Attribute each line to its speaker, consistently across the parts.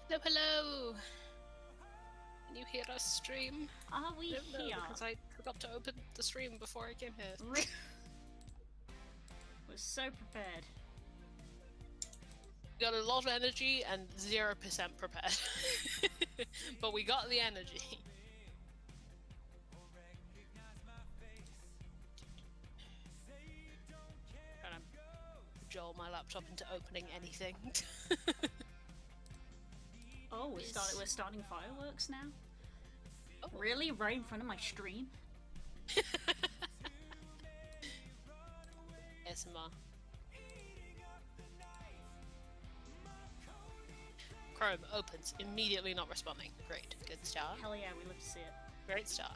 Speaker 1: Hello, hello! Can you hear us stream?
Speaker 2: Are we
Speaker 1: I don't know,
Speaker 2: here?
Speaker 1: because I forgot to open the stream before I came here.
Speaker 2: We're so prepared.
Speaker 1: We got a lot of energy and 0% prepared. But we got the energy. Trying to cajole my laptop into opening anything.
Speaker 2: Oh, we're starting fireworks now?
Speaker 1: Oh.
Speaker 2: Really? Right in front of my stream?
Speaker 1: ASMR. Chrome opens, immediately not responding. Great, good start.
Speaker 2: Hell yeah, we love to see it.
Speaker 1: Great start.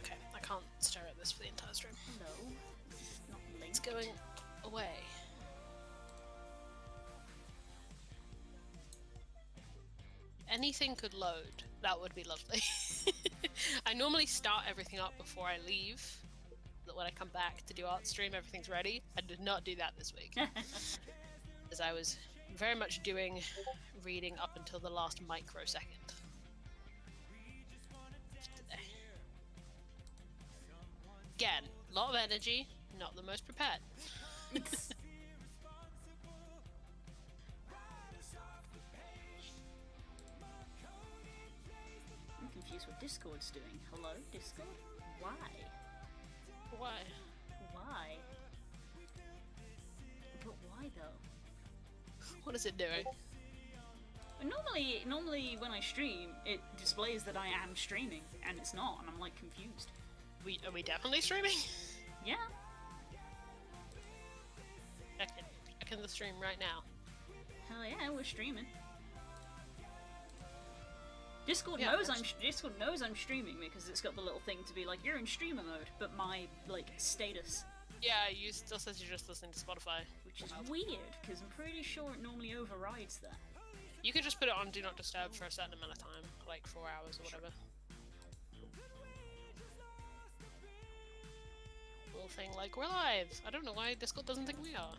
Speaker 1: Okay, I can't stare at this for the entire stream.
Speaker 2: No, it's not linked.
Speaker 1: It's going away. Anything could load. That would be lovely. I normally start everything up before I leave. That when I come back to do art stream, everything's ready. I did not do that this week. As I was very much doing reading up until the last microsecond. Today. Again, a lot of energy, not the most prepared.
Speaker 2: I'm confused what Discord's doing. Hello, Discord? Why?
Speaker 1: Why?
Speaker 2: Why? But why though?
Speaker 1: What is it doing?
Speaker 2: Normally when I stream, it displays that I am streaming, and it's not, and I'm like confused.
Speaker 1: Are we definitely streaming?
Speaker 2: Yeah.
Speaker 1: Check in the stream right now.
Speaker 2: Hell yeah, we're streaming. Discord knows I'm streaming because it's got the little thing to be like, you're in streamer mode, but my like status.
Speaker 1: Yeah, you still says you're just listening to Spotify.
Speaker 2: Which is weird, because I'm pretty sure it normally overrides that.
Speaker 1: You could just put it on Do Not Disturb for a certain amount of time, like 4 hours or whatever. Little thing like, we're live! I don't know why Discord doesn't think we are.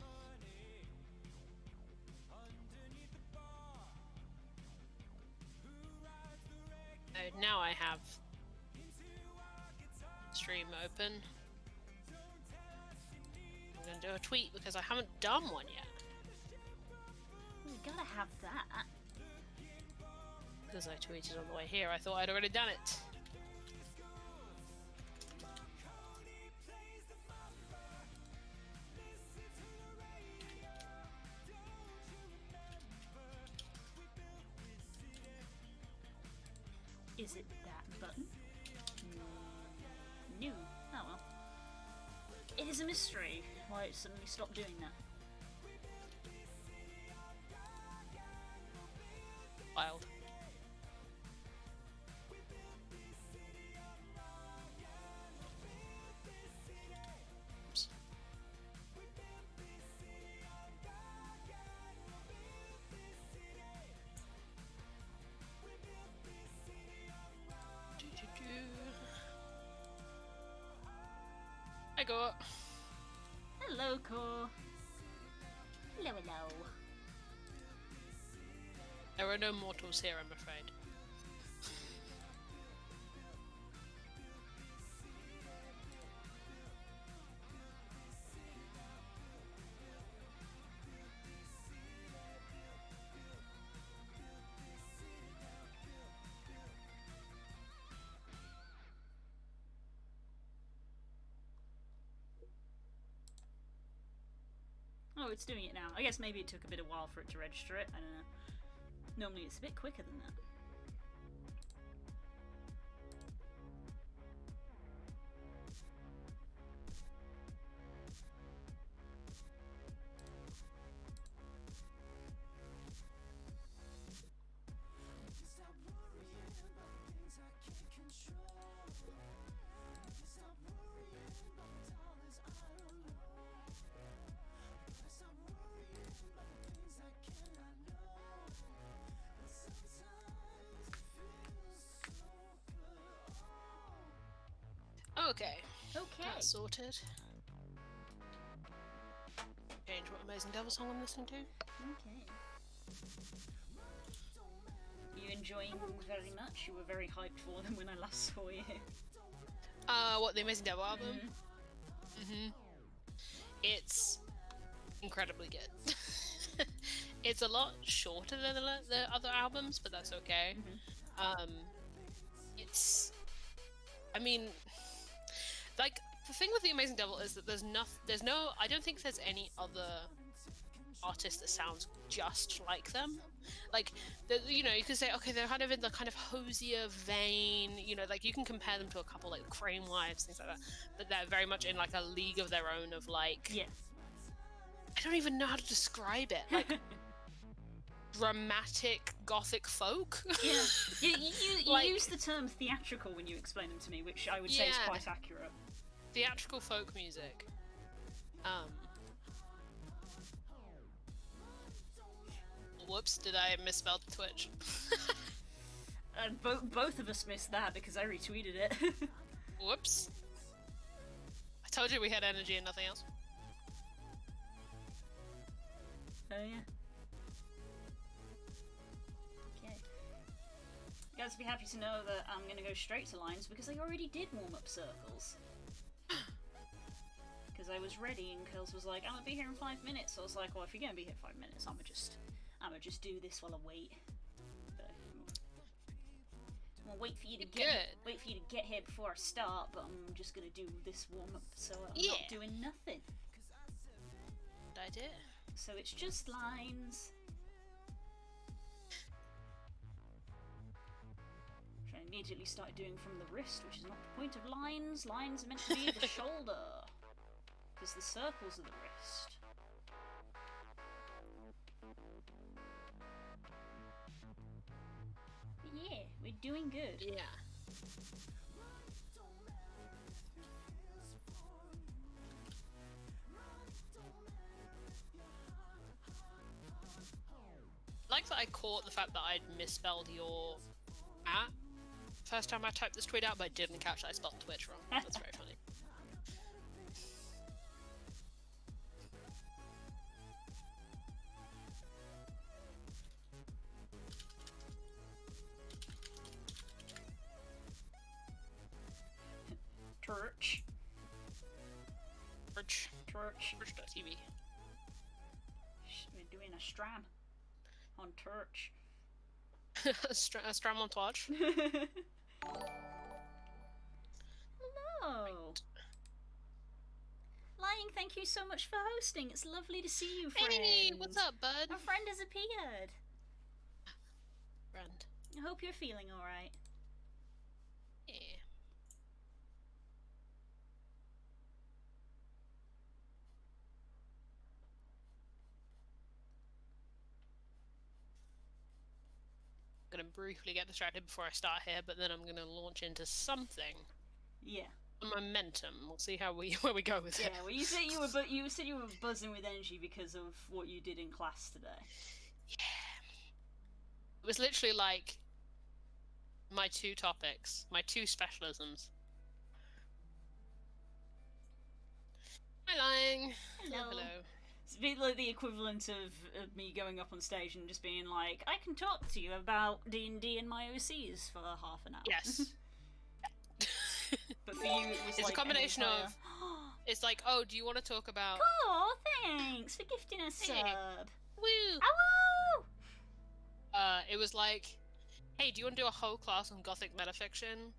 Speaker 1: Oh, now I have stream open. I'm gonna do a tweet because I haven't done one yet.
Speaker 2: We gotta have that.
Speaker 1: Because I tweeted on the way here, I thought I'd already done it.
Speaker 2: Is it that button? No. Oh well. It is a mystery why it suddenly stopped doing that.
Speaker 1: Wild. Oops. I go.
Speaker 2: Hello, Core. Hello, hello.
Speaker 1: There are no mortals here, I'm afraid.
Speaker 2: Oh, it's doing it now. I guess maybe it took a bit of while for it to register it. I don't know. Normally it's a bit quicker than that.
Speaker 1: Okay.
Speaker 2: Okay.
Speaker 1: That's sorted. Change what Amazing Devil song I'm listening to.
Speaker 2: Okay. You enjoying them very much? You were very hyped for them when I last saw you.
Speaker 1: What, the Amazing Devil album? It's incredibly good. It's a lot shorter than the other albums, but that's okay. It's, I mean, like, the thing with the Amazing Devil is that I don't think there's any other artist that sounds just like them. Like, you know, you could say, okay, they're kind of in the kind of hosier vein, you know, like you can compare them to a couple like Crane Wives, things like that, but they're very much in like a league of their own of like,
Speaker 2: Yeah.
Speaker 1: I don't even know how to describe it, like dramatic gothic folk.
Speaker 2: Yeah. You
Speaker 1: Like-
Speaker 2: use the term theatrical when you explain them to me, which I would say is
Speaker 1: Yeah.
Speaker 2: quite accurate.
Speaker 1: Theatrical folk music. Whoops, did I misspell Twitch?
Speaker 2: Both of us missed that because I retweeted it.
Speaker 1: Whoops. I told you we had energy and nothing else.
Speaker 2: Oh yeah. Okay. You guys will be happy to know that I'm gonna go straight to lines because I already did warm up circles. Because I was ready and Curls was like, I'm gonna be here in 5 minutes. So I was like, well, if you're gonna be here 5 minutes, I'm gonna just do this while I wait. But I'm gonna wait for you to get here before I start. But I'm just gonna do this warm up, so I'm not doing nothing.
Speaker 1: Good idea.
Speaker 2: So it's just lines. Which I immediately started doing from the wrist, which is not the point of lines. Lines are meant to be the shoulder. Because the circles are the wrist. But yeah, we're doing good.
Speaker 1: Yeah. Like that I caught the fact that I'd misspelled your at first time I typed this tweet out, but I didn't catch that I spelled Twitch wrong. That's very funny.
Speaker 2: Church.
Speaker 1: Twitch.tv.
Speaker 2: We're doing a stram on Church.
Speaker 1: Stram on Twitch.
Speaker 2: Hello. Lying, thank you so much for hosting. It's lovely to see you, friend.
Speaker 1: Hey, what's up, bud?
Speaker 2: My friend has appeared.
Speaker 1: Friend.
Speaker 2: I hope you're feeling alright.
Speaker 1: Yeah. I'm gonna briefly get distracted before I start here, but then I'm gonna launch into something.
Speaker 2: Yeah.
Speaker 1: Momentum. We'll see how where we go with it.
Speaker 2: Yeah. Well, you said you were buzzing with energy because of what you did in class today.
Speaker 1: Yeah. It was literally like my two topics, my two specialisms. Hi, Lying.
Speaker 2: Hello. It's a bit like the equivalent of me going up on stage and just being like, I can talk to you about D&D and my OCs for half an hour.
Speaker 1: Yes.
Speaker 2: But for you, it was
Speaker 1: It's
Speaker 2: like
Speaker 1: a combination of. It's like, oh, do you want to talk about?
Speaker 2: Oh, thanks for gifting a sub.
Speaker 1: Woo!
Speaker 2: Ow!
Speaker 1: It was like, hey, do you want to do a whole class on Gothic metafiction?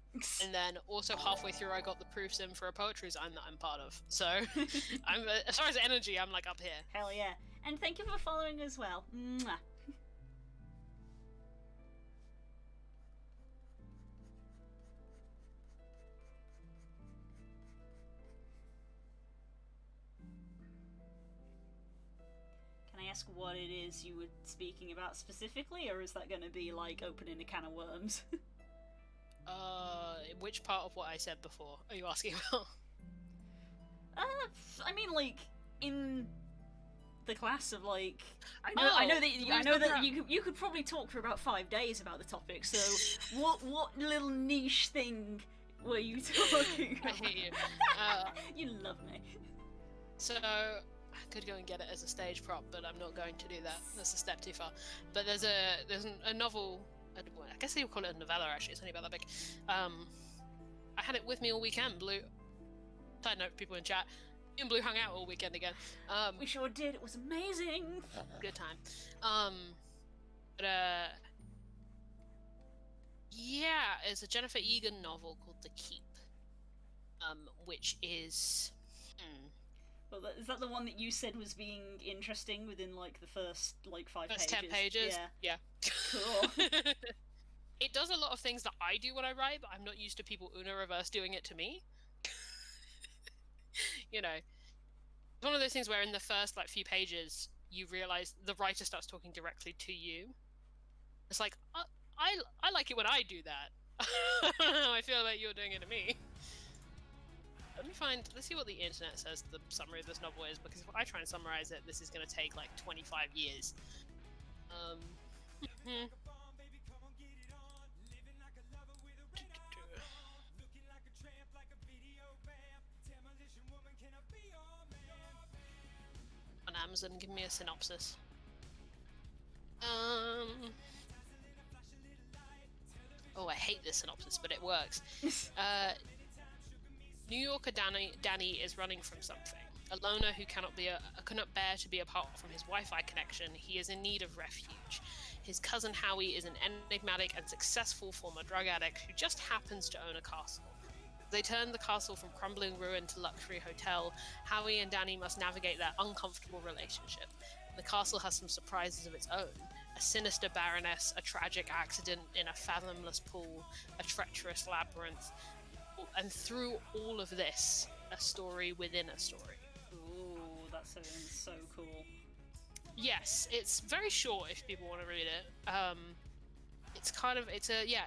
Speaker 1: And then also halfway through, I got the proofs in for a poetry zine that I'm part of. So, I'm as far as energy, I'm like up here.
Speaker 2: Hell yeah! And thank you for following as well. Mwah. Can I ask what it is you were speaking about specifically, or is that going to be like opening a can of worms?
Speaker 1: Which part of what I said before are you asking about?
Speaker 2: I mean, like in the class of like, I
Speaker 1: Oh,
Speaker 2: know that
Speaker 1: we
Speaker 2: you could probably talk for about 5 days about the topic. So what little niche thing were you talking
Speaker 1: I
Speaker 2: about?
Speaker 1: hate you.
Speaker 2: You love me.
Speaker 1: So I could go and get it as a stage prop, but I'm not going to do that. That's a step too far. But there's a novel. I guess they would call it a novella. Actually, it's only about that big. I had it with me all weekend. Blue. Side note, people in chat. Me and Blue hung out all weekend again.
Speaker 2: We sure did. It was amazing.
Speaker 1: Good time. But yeah, it's a Jennifer Egan novel called The Keep. Which is.
Speaker 2: Well, is that the one that you said was being interesting within like the first like 5 pages?
Speaker 1: 10 pages. Yeah.
Speaker 2: Cool.
Speaker 1: It does a lot of things that I do when I write, but I'm not used to people Una reverse doing it to me. You know, it's one of those things where in the first like few pages you realize the writer starts talking directly to you. It's like I like it when I do that. I feel like you're doing it to me. Let's see what the internet says the summary of this novel is, because if I try and summarize it, this is going to take like 25 years. On Amazon, give me a synopsis. Oh, I hate this synopsis, but it works. New Yorker Danny is running from something. A loner who cannot bear to be apart from his Wi-Fi connection, he is in need of refuge. His cousin Howie is an enigmatic and successful former drug addict who just happens to own a castle. They turn the castle from crumbling ruin to luxury hotel. Howie and Danny must navigate their uncomfortable relationship. The castle has some surprises of its own. A sinister baroness, a tragic accident in a fathomless pool, a treacherous labyrinth. And through all of this, a story within a story.
Speaker 2: Ooh, that sounds so cool.
Speaker 1: Yes, it's very short if people want to read it.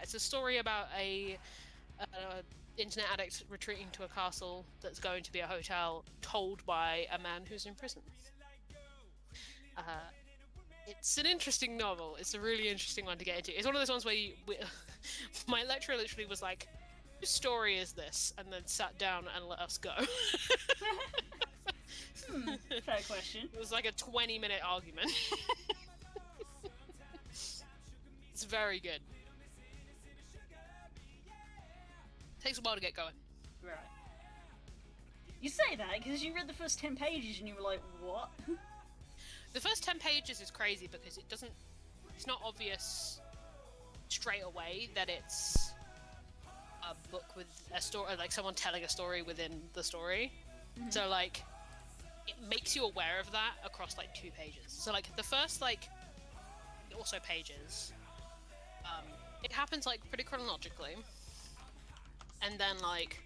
Speaker 1: It's a story about a internet addict retreating to a castle that's going to be a hotel, told by a man who's in prison. It's an interesting novel. It's a really interesting one to get into. It's one of those ones where my lecturer literally was like, whose story is this? And then sat down and let us go.
Speaker 2: Fair question.
Speaker 1: It was like a 20-minute argument. It's very good. Takes a while to get going.
Speaker 2: Right. You say that because you read the first 10 pages and you were like, what?
Speaker 1: The first 10 pages is crazy because it's not obvious straight away that it's a book with a story, like someone telling a story within the story. Mm-hmm. So like, it makes you aware of that across like 2 pages. So like the first like, also pages, it happens like pretty chronologically. And then like,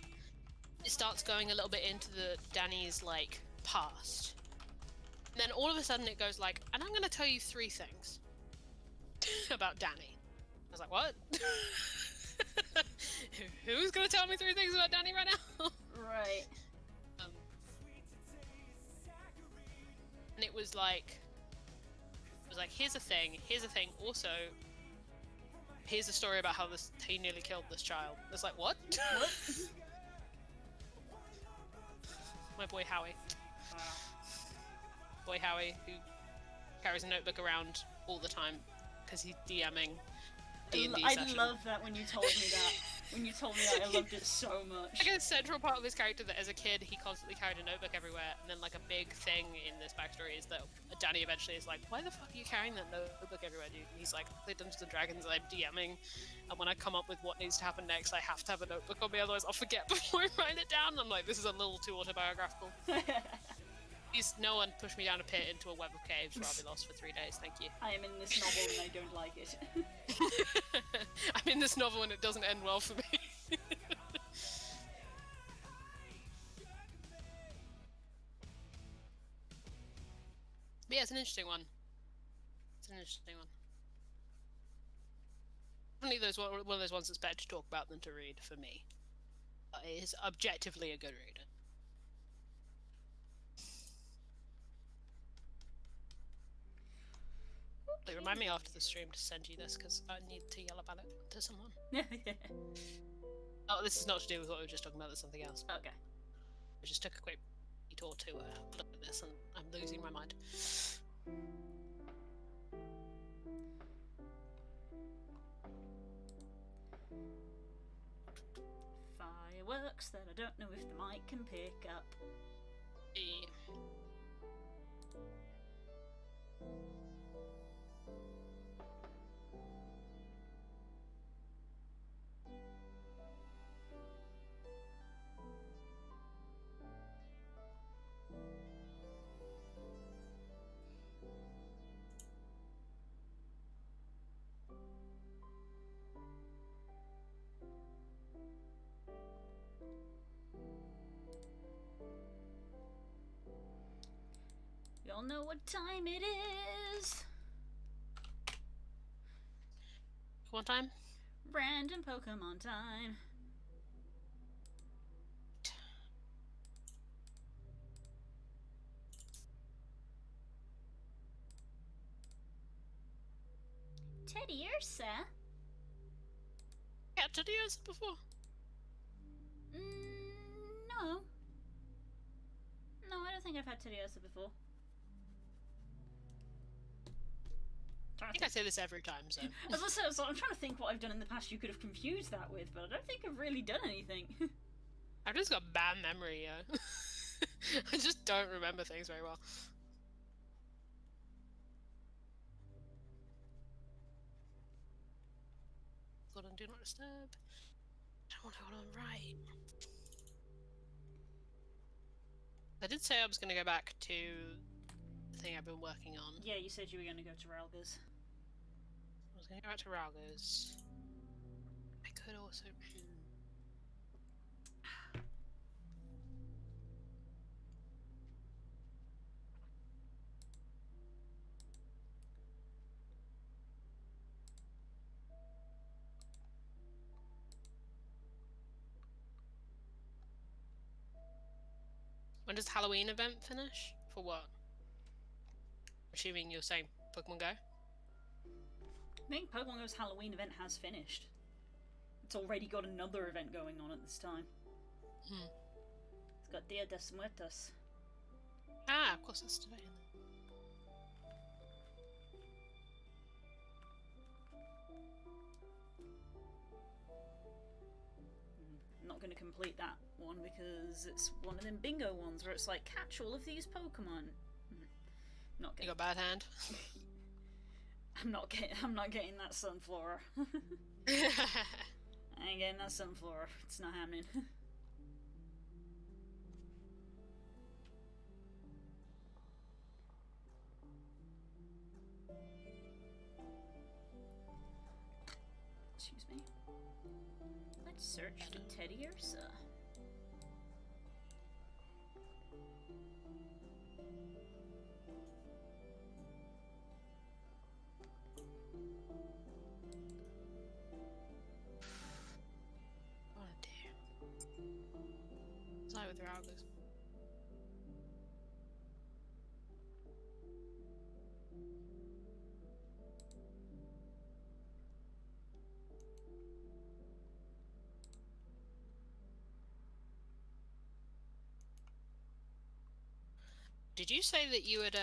Speaker 1: it starts going a little bit into Danny's like past. And then all of a sudden it goes like, and I'm gonna tell you 3 things about Danny. I was like, what? Who's gonna tell me 3 things about Danny right now?
Speaker 2: Right.
Speaker 1: And it was like, here's a thing, also, here's a story about how he nearly killed this child. It's like, what?
Speaker 2: What?
Speaker 1: My boy Howie.
Speaker 2: Wow.
Speaker 1: Boy Howie, who carries a notebook around all the time because he's DMing D&D session.
Speaker 2: I love that when you told me that. When you told me that, I loved it so much.
Speaker 1: Like a central part of his character that as a kid he constantly carried a notebook everywhere, and then like a big thing in this backstory is that Danny eventually is like, why the fuck are you carrying that notebook everywhere, dude? And he's like, I play Dungeons and Dragons and I'm DMing, and when I come up with what needs to happen next, I have to have a notebook on me, otherwise I'll forget before I write it down. And I'm like, this is a little too autobiographical. Please, no one push me down a pit into a web of caves where I'll be lost for 3 days, thank you.
Speaker 2: I am in this novel and I don't like it.
Speaker 1: I'm in this novel and it doesn't end well for me. But yeah, it's an interesting one. Definitely one of those ones that's better to talk about than to read for me. It is objectively a good read. Remind me after the stream to send you this because I need to yell about it to someone. Oh, this is not to do with what we were just talking about. There's something else.
Speaker 2: Okay.
Speaker 1: I just took a quick detour to look at this, and I'm losing my mind.
Speaker 2: Fireworks that I don't know if the mic can pick up. You all know what time it is.
Speaker 1: One time?
Speaker 2: Random Pokemon time. Teddiursa?
Speaker 1: Yeah, Teddiursa before.
Speaker 2: No. No, I don't think I've had Teddiursa before.
Speaker 1: I think I say this every time, so.
Speaker 2: As I said, so I'm trying to think what I've done in the past you could have confused that with, but I don't think I've really done anything.
Speaker 1: I've just got bad memory, yeah. I just don't remember things very well. Hold on, do not disturb. I don't want to hold on right. I did say I was going to go back to the thing I've been working on.
Speaker 2: Yeah, you said you were going to go to Ralga's.
Speaker 1: I was going to go back to Ralga's. I could also... When does the Halloween event finish? For what? Assuming you're saying Pokemon Go?
Speaker 2: I think Pokemon Go's Halloween event has finished. It's already got another event going on at this time. It's got Dia de Muertos.
Speaker 1: Ah, of course, that's today.
Speaker 2: I'm not going to complete that one because it's one of them bingo ones where it's like, catch all of these Pokemon. Not getting.
Speaker 1: You got bad hand?
Speaker 2: I'm not getting that Sunflora. I ain't getting that Sunflora. It's not happening. Excuse me. Let's search for Teddiursa.
Speaker 1: With Ralga's. Did you say that you had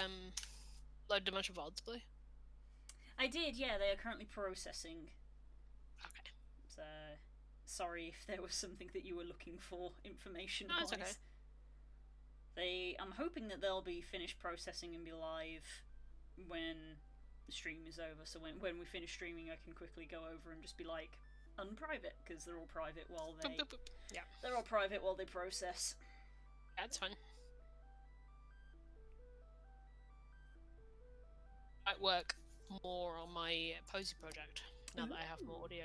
Speaker 1: loaded a bunch of odds, Blue?
Speaker 2: I did, yeah. They are currently processing.
Speaker 1: Okay.
Speaker 2: So, sorry if there was something that you were looking for information
Speaker 1: No,
Speaker 2: wise.
Speaker 1: it's okay.
Speaker 2: I'm hoping that they'll be finished processing and be live when the stream is over. So when we finish streaming, I can quickly go over and just be like, unprivate, because they're all private while they.
Speaker 1: Boop, boop, boop. Yeah.
Speaker 2: They're all private while they process.
Speaker 1: That's fine. I work more on my Posy project now that I have more audio.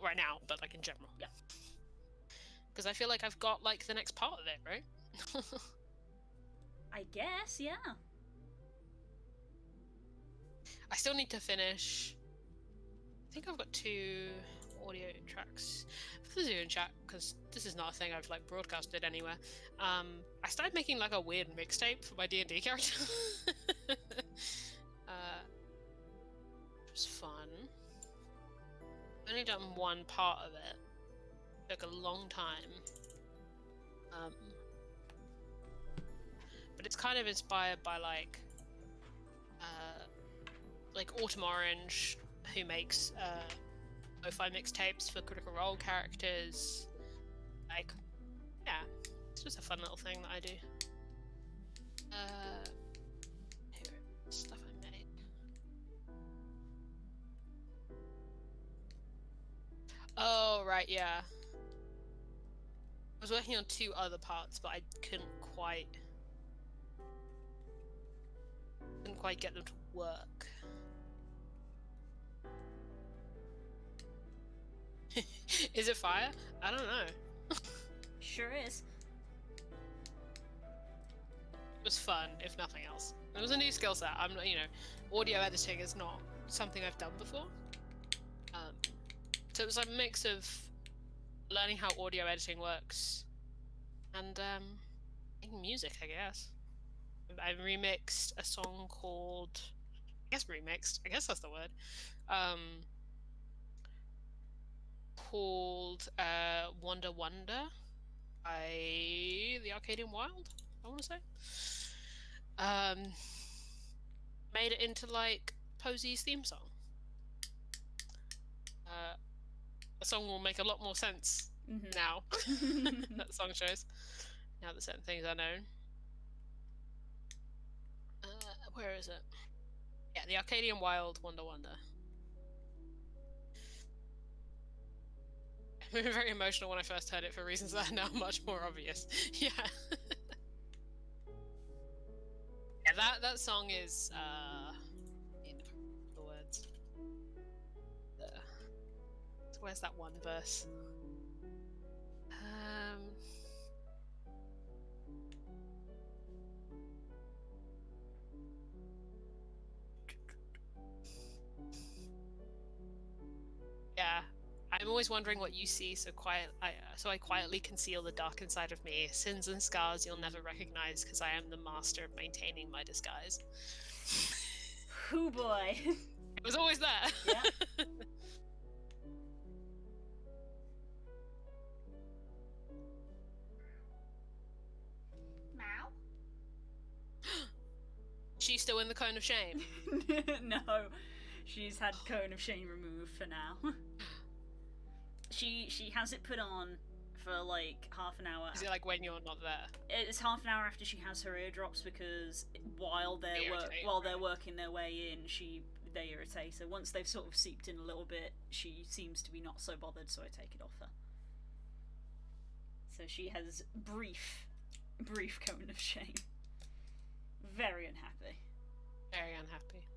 Speaker 1: Right now, but like in general.
Speaker 2: Yeah.
Speaker 1: Because I feel like I've got like the next part of it, right?
Speaker 2: I guess, yeah.
Speaker 1: I still need to finish. I think I've got 2 audio tracks for the Zoom chat because this is not a thing I've like broadcasted anywhere. I started making like a weird mixtape for my D&D character. It was fun. I've only done one part of it. Took a long time. But it's kind of inspired by like Autumn Orange, who makes lo-fi mixtapes for Critical Role characters. Like, yeah, it's just a fun little thing that I do. Here, stuff I made. Oh, right, yeah. I was working on 2 other parts, but I couldn't quite get them to work. Is it fire? I don't know.
Speaker 2: Sure is.
Speaker 1: It was fun, if nothing else. It was a new skill set. Audio editing is not something I've done before. So it was a mix of learning how audio editing works and making music, I guess. I remixed a song called... I guess that's the word. Called Wonder Wonder by the Arcadian Wild, I want to say. Made it into like Posy's theme song. The song will make a lot more sense now that the song shows. Now that certain things are known. Where is it? Yeah, the Arcadian Wild Wonder Wonder. I was very emotional when I first heard it for reasons that are now much more obvious. Yeah. Yeah, that song is in the words. Where's that one verse? Yeah, I'm always wondering what you see, so I quietly conceal the dark inside of me. Sins and scars you'll never recognize, because I am the master of maintaining my disguise.
Speaker 2: Hoo boy.
Speaker 1: It was always there.
Speaker 2: Yeah. Meow.
Speaker 1: She's still in the cone of shame.
Speaker 2: No, she's had cone of shame removed for now. She has it put on for like half an hour.
Speaker 1: Is it like when you're not there?
Speaker 2: It's half an hour after she has her eardrops, because while they're working their way in, they irritate her. Once they've sort of seeped in a little bit, she seems to be not so bothered, so I take it off her. So she has brief cone of shame. Very unhappy.
Speaker 1: Very unhappy.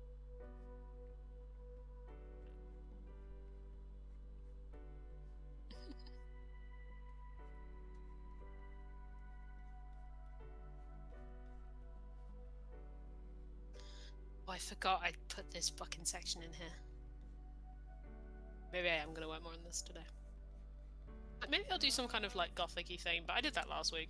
Speaker 1: Oh, I forgot I put this fucking section in here. Maybe I am gonna work more on this today. Maybe I'll do some kind of like gothic-y thing, but I did that last week.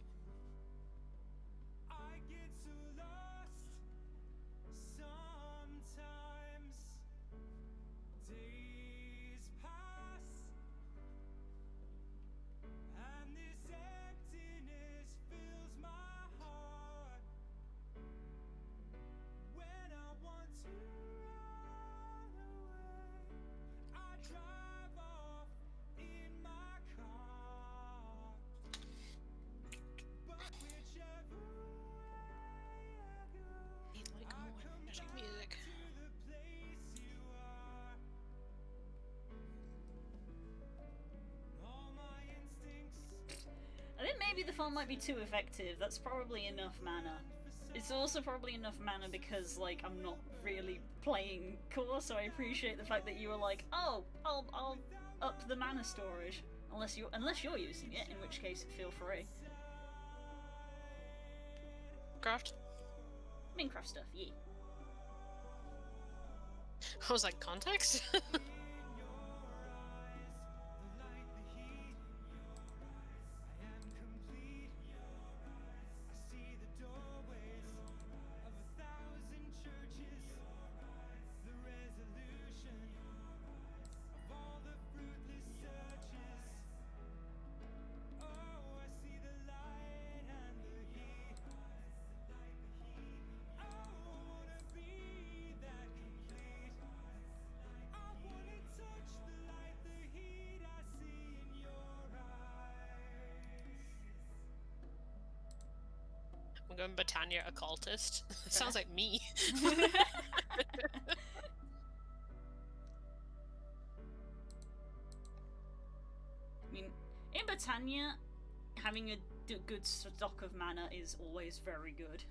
Speaker 2: I think maybe the font might be too effective. That's probably enough mana. It's also probably enough mana because, like, I'm not really playing core, so I appreciate the fact that you were like, oh, I'll up the mana storage. Unless you're using it, in which case feel free.
Speaker 1: Craft?
Speaker 2: Minecraft stuff, yeah.
Speaker 1: I was like, context? going Britannia occultist. Sounds like me.
Speaker 2: I mean, in Britannia, having a good stock of mana is always very good.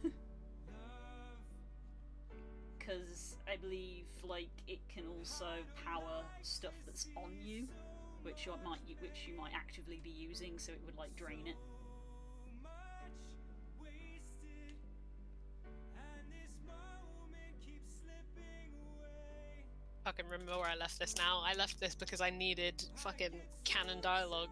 Speaker 2: Because I believe, like, it can also power stuff that's on you, which you might actively be using, so it would like drain it.
Speaker 1: Fucking remember where I left this now. I left this because I needed fucking canon dialogue.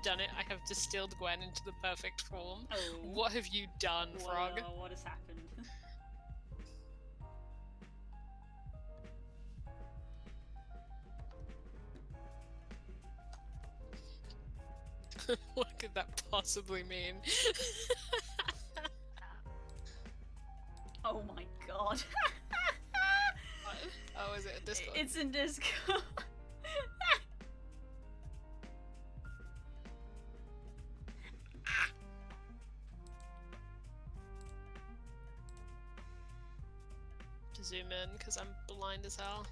Speaker 1: have done it. I have distilled Gwen into the perfect form.
Speaker 2: Oh.
Speaker 1: What have you done, Frog?
Speaker 2: Well, what has happened?
Speaker 1: What could that possibly mean?
Speaker 2: Oh my god.
Speaker 1: Oh, is it a Discord?
Speaker 2: It's in Discord.
Speaker 1: To zoom in because I'm blind as hell.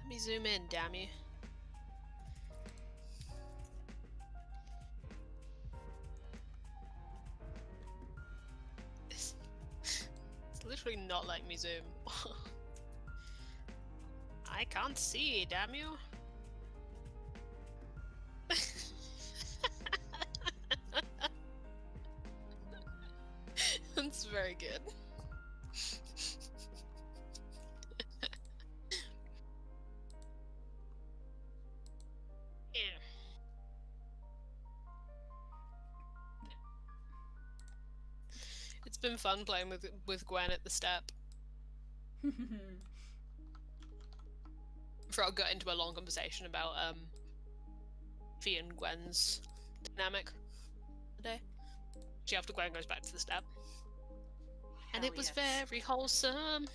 Speaker 1: Let me zoom in, damn you. It's literally not letting me zoom. I can't see, damn you. That's very good. It's been fun playing with Gwen at the step. Frog got into a long conversation about Fee and Gwen's dynamic today. After Gwen goes back to the step. And
Speaker 2: Hell
Speaker 1: it was
Speaker 2: yes.
Speaker 1: very wholesome.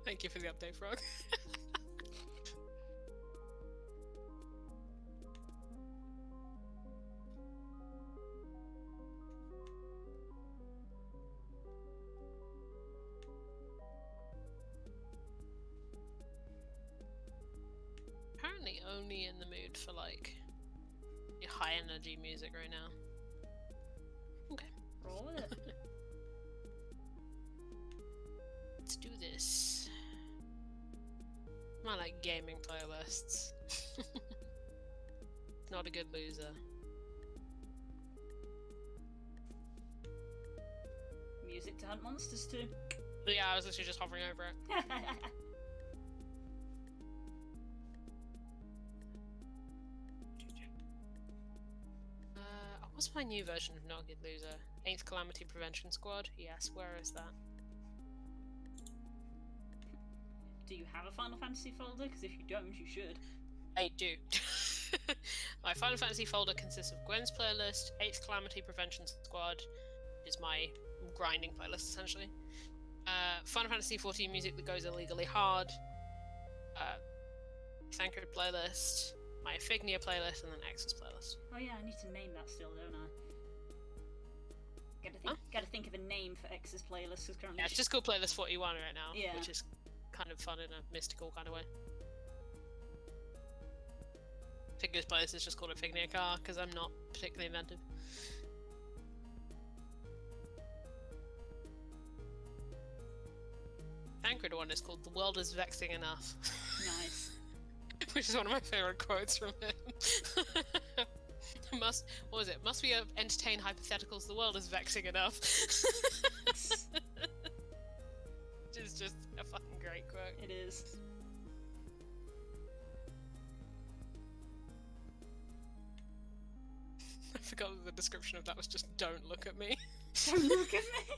Speaker 1: Thank you for the update, Frog. Apparently only in the mood for like high energy music right now. Okay.
Speaker 2: Roll with it.
Speaker 1: Let's do this. I like gaming playlists. Not a good loser.
Speaker 2: Music to hunt monsters to.
Speaker 1: But yeah, I was literally just hovering over it. What's my new version of Not a Good Loser? 8th Calamity Prevention Squad? Yes, where is that?
Speaker 2: Do you have a Final Fantasy folder? Because if you don't, you should.
Speaker 1: I do. My Final Fantasy folder consists of Gwen's playlist, 8th Calamity Prevention Squad, which is my grinding playlist essentially. Final Fantasy 14 music that goes illegally hard, Thancred playlist, my Fignia playlist, and then X's playlist.
Speaker 2: Oh yeah, I need to name that still, don't I? Gotta think of a name for X's playlist, because currently...
Speaker 1: Yeah, it's just called Playlist 41 right now,
Speaker 2: yeah.
Speaker 1: Which is kind of fun in a mystical kind of way. Fignia's playlist is just called a Fignia car, because I'm not particularly inventive. Thancred one is called The World is Vexing Enough.
Speaker 2: Nice.
Speaker 1: Which is one of my favourite quotes from him. What was it? Must we entertain hypotheticals? The world is vexing enough. Which is just a fucking great quote.
Speaker 2: It is.
Speaker 1: I forgot that the description of that was just "don't look at me."
Speaker 2: Don't look at me!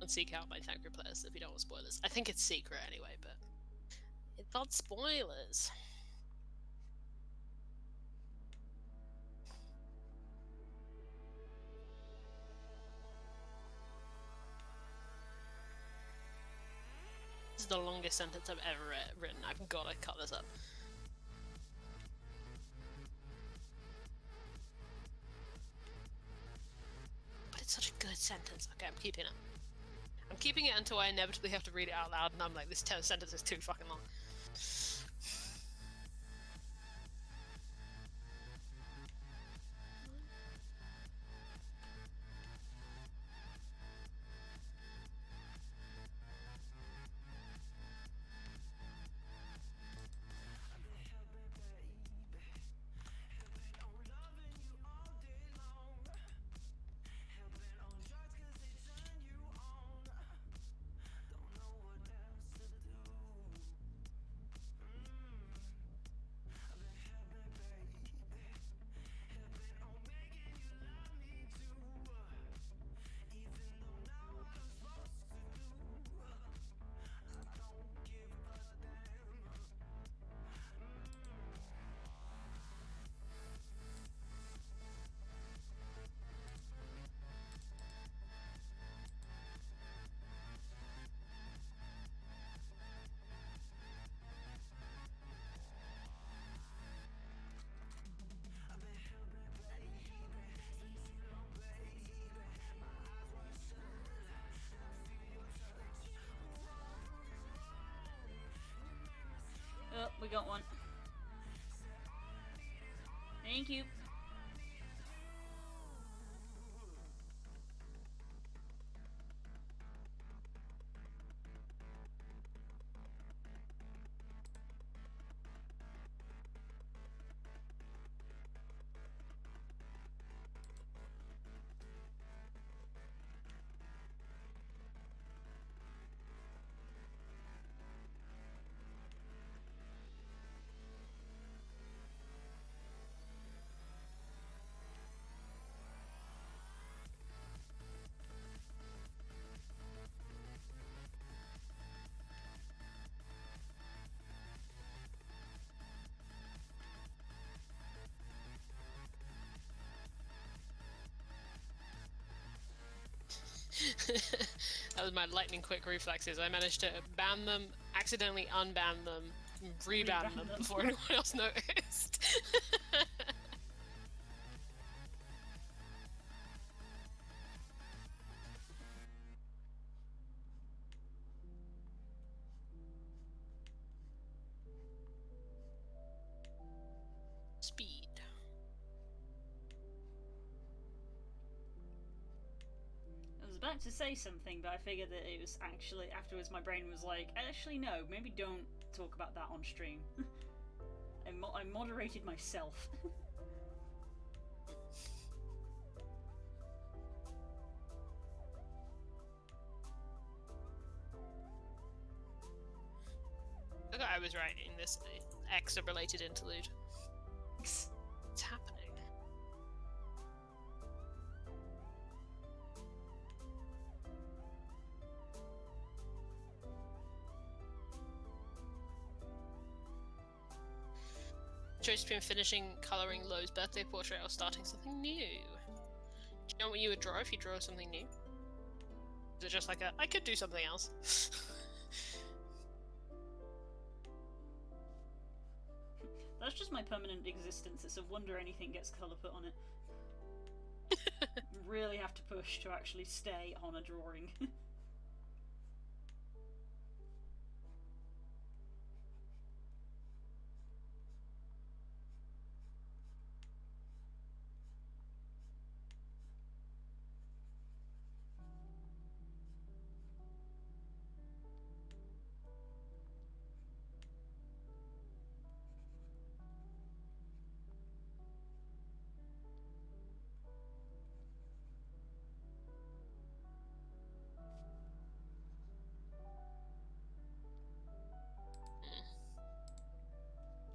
Speaker 1: And seek out my Thancred playlist if you don't want spoilers. I think it's secret anyway, but it's not spoilers. This is the longest sentence I've ever written. I've got to cut this up. such a good sentence. Okay, I'm keeping it. I'm keeping it until I inevitably have to read it out loud, and I'm like, this sentence is too fucking long.
Speaker 2: Oh, we got one. Thank you.
Speaker 1: That was my lightning quick reflexes. I managed to ban them, accidentally unban them, reban them before anyone else noticed. Speed.
Speaker 2: I was about to say something, but I figured that it was actually afterwards. My brain was like, actually no, maybe don't talk about that on stream. I moderated myself.
Speaker 1: Look, I was right in this EXA-related interlude. It's happening. Choice between finishing colouring Lo's birthday portrait or starting something new. Do you know what you would draw if you draw something new? Is it just like I could do something else?
Speaker 2: That's just my permanent existence. It's a wonder anything gets colour put on it. Really have to push to actually stay on a drawing.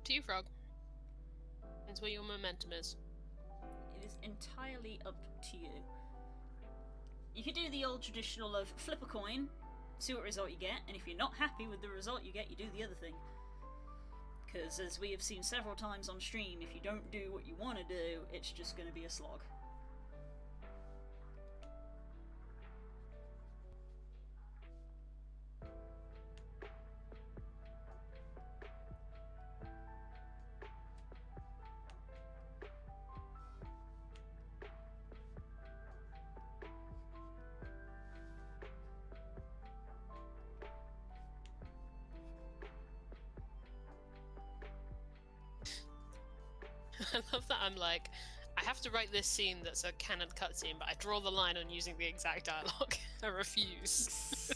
Speaker 1: To you, Frog. Depends where your momentum is.
Speaker 2: It is entirely up to you. You could do the old traditional of flip a coin, see what result you get, and if you're not happy with the result you get, you do the other thing. Because as we have seen several times on stream, if you don't do what you want to do, it's just going to be a slog.
Speaker 1: I love that I'm like, I have to write this scene that's a canon cutscene, but I draw the line on using the exact dialogue. I refuse.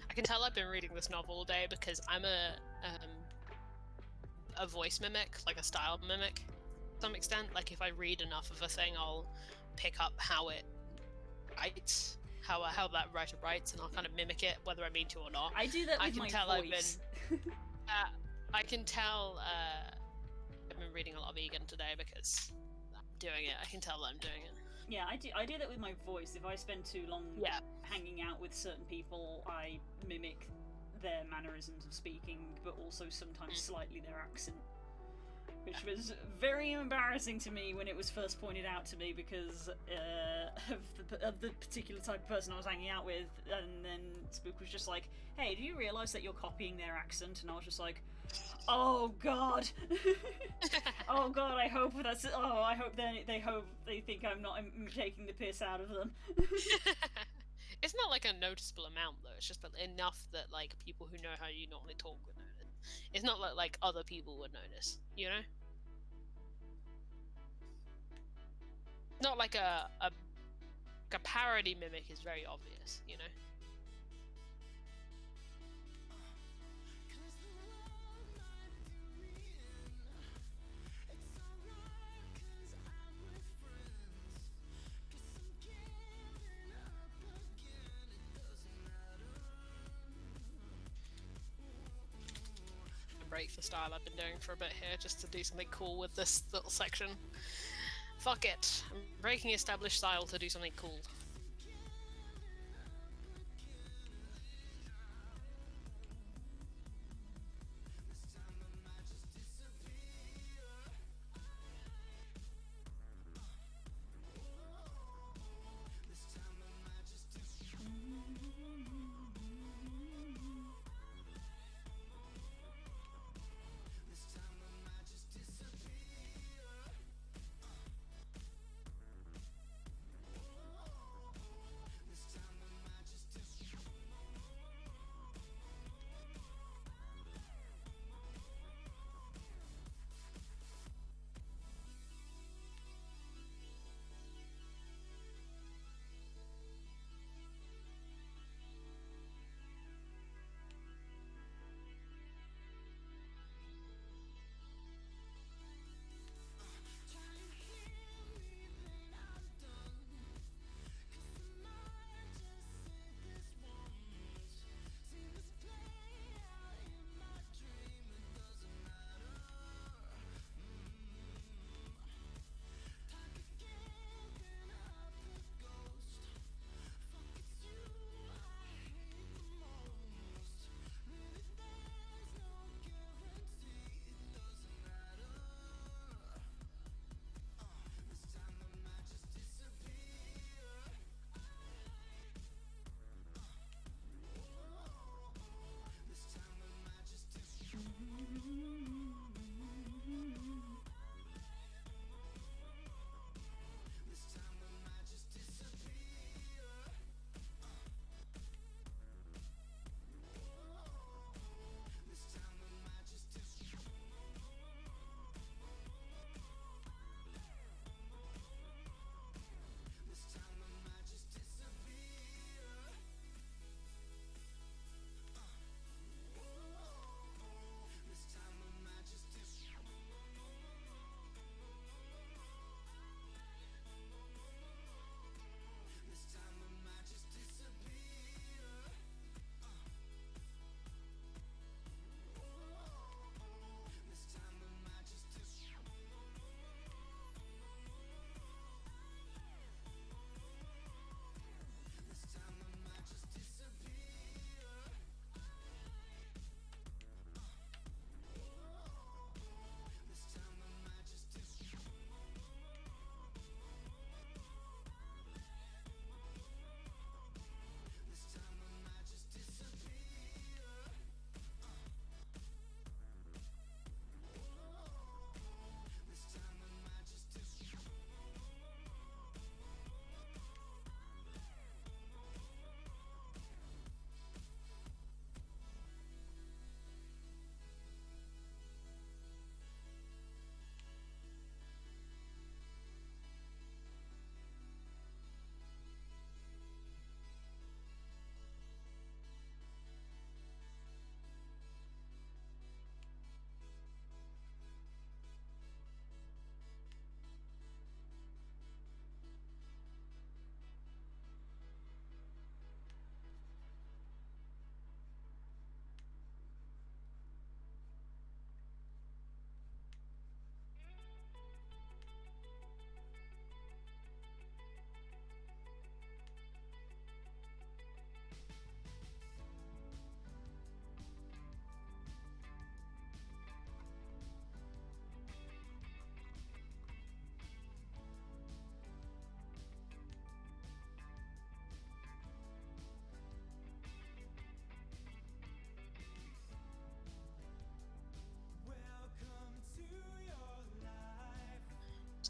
Speaker 1: I can tell I've been reading this novel all day because I'm a voice mimic, like a style mimic, to some extent. Like if I read enough of a thing, I'll pick up how it writes, how that writer writes, and I'll kind of mimic it, whether I mean to or not.
Speaker 2: I do that with my voice.
Speaker 1: I can tell I've been reading a lot of Egan today because I'm doing it. I can tell that I'm doing it.
Speaker 2: Yeah, I do that with my voice. If I spend too long hanging out with certain people, I mimic their mannerisms of speaking, but also sometimes slightly their accent. Which was very embarrassing to me when it was first pointed out to me because of the particular type of person I was hanging out with, and then Spook was just like, "Hey, do you realise that you're copying their accent?" And I was just like, "Oh God, oh God, I hope that's. Oh, I hope they think I'm not taking the piss out of them."
Speaker 1: It's not like a noticeable amount though. It's just enough that like people who know how you normally talk would notice. It's not like other people would notice, you know? Not like a parody mimic is very obvious, you know? Break the style I've been doing for a bit here just to do something cool with this little section. Fuck it. I'm breaking established style to do something cool.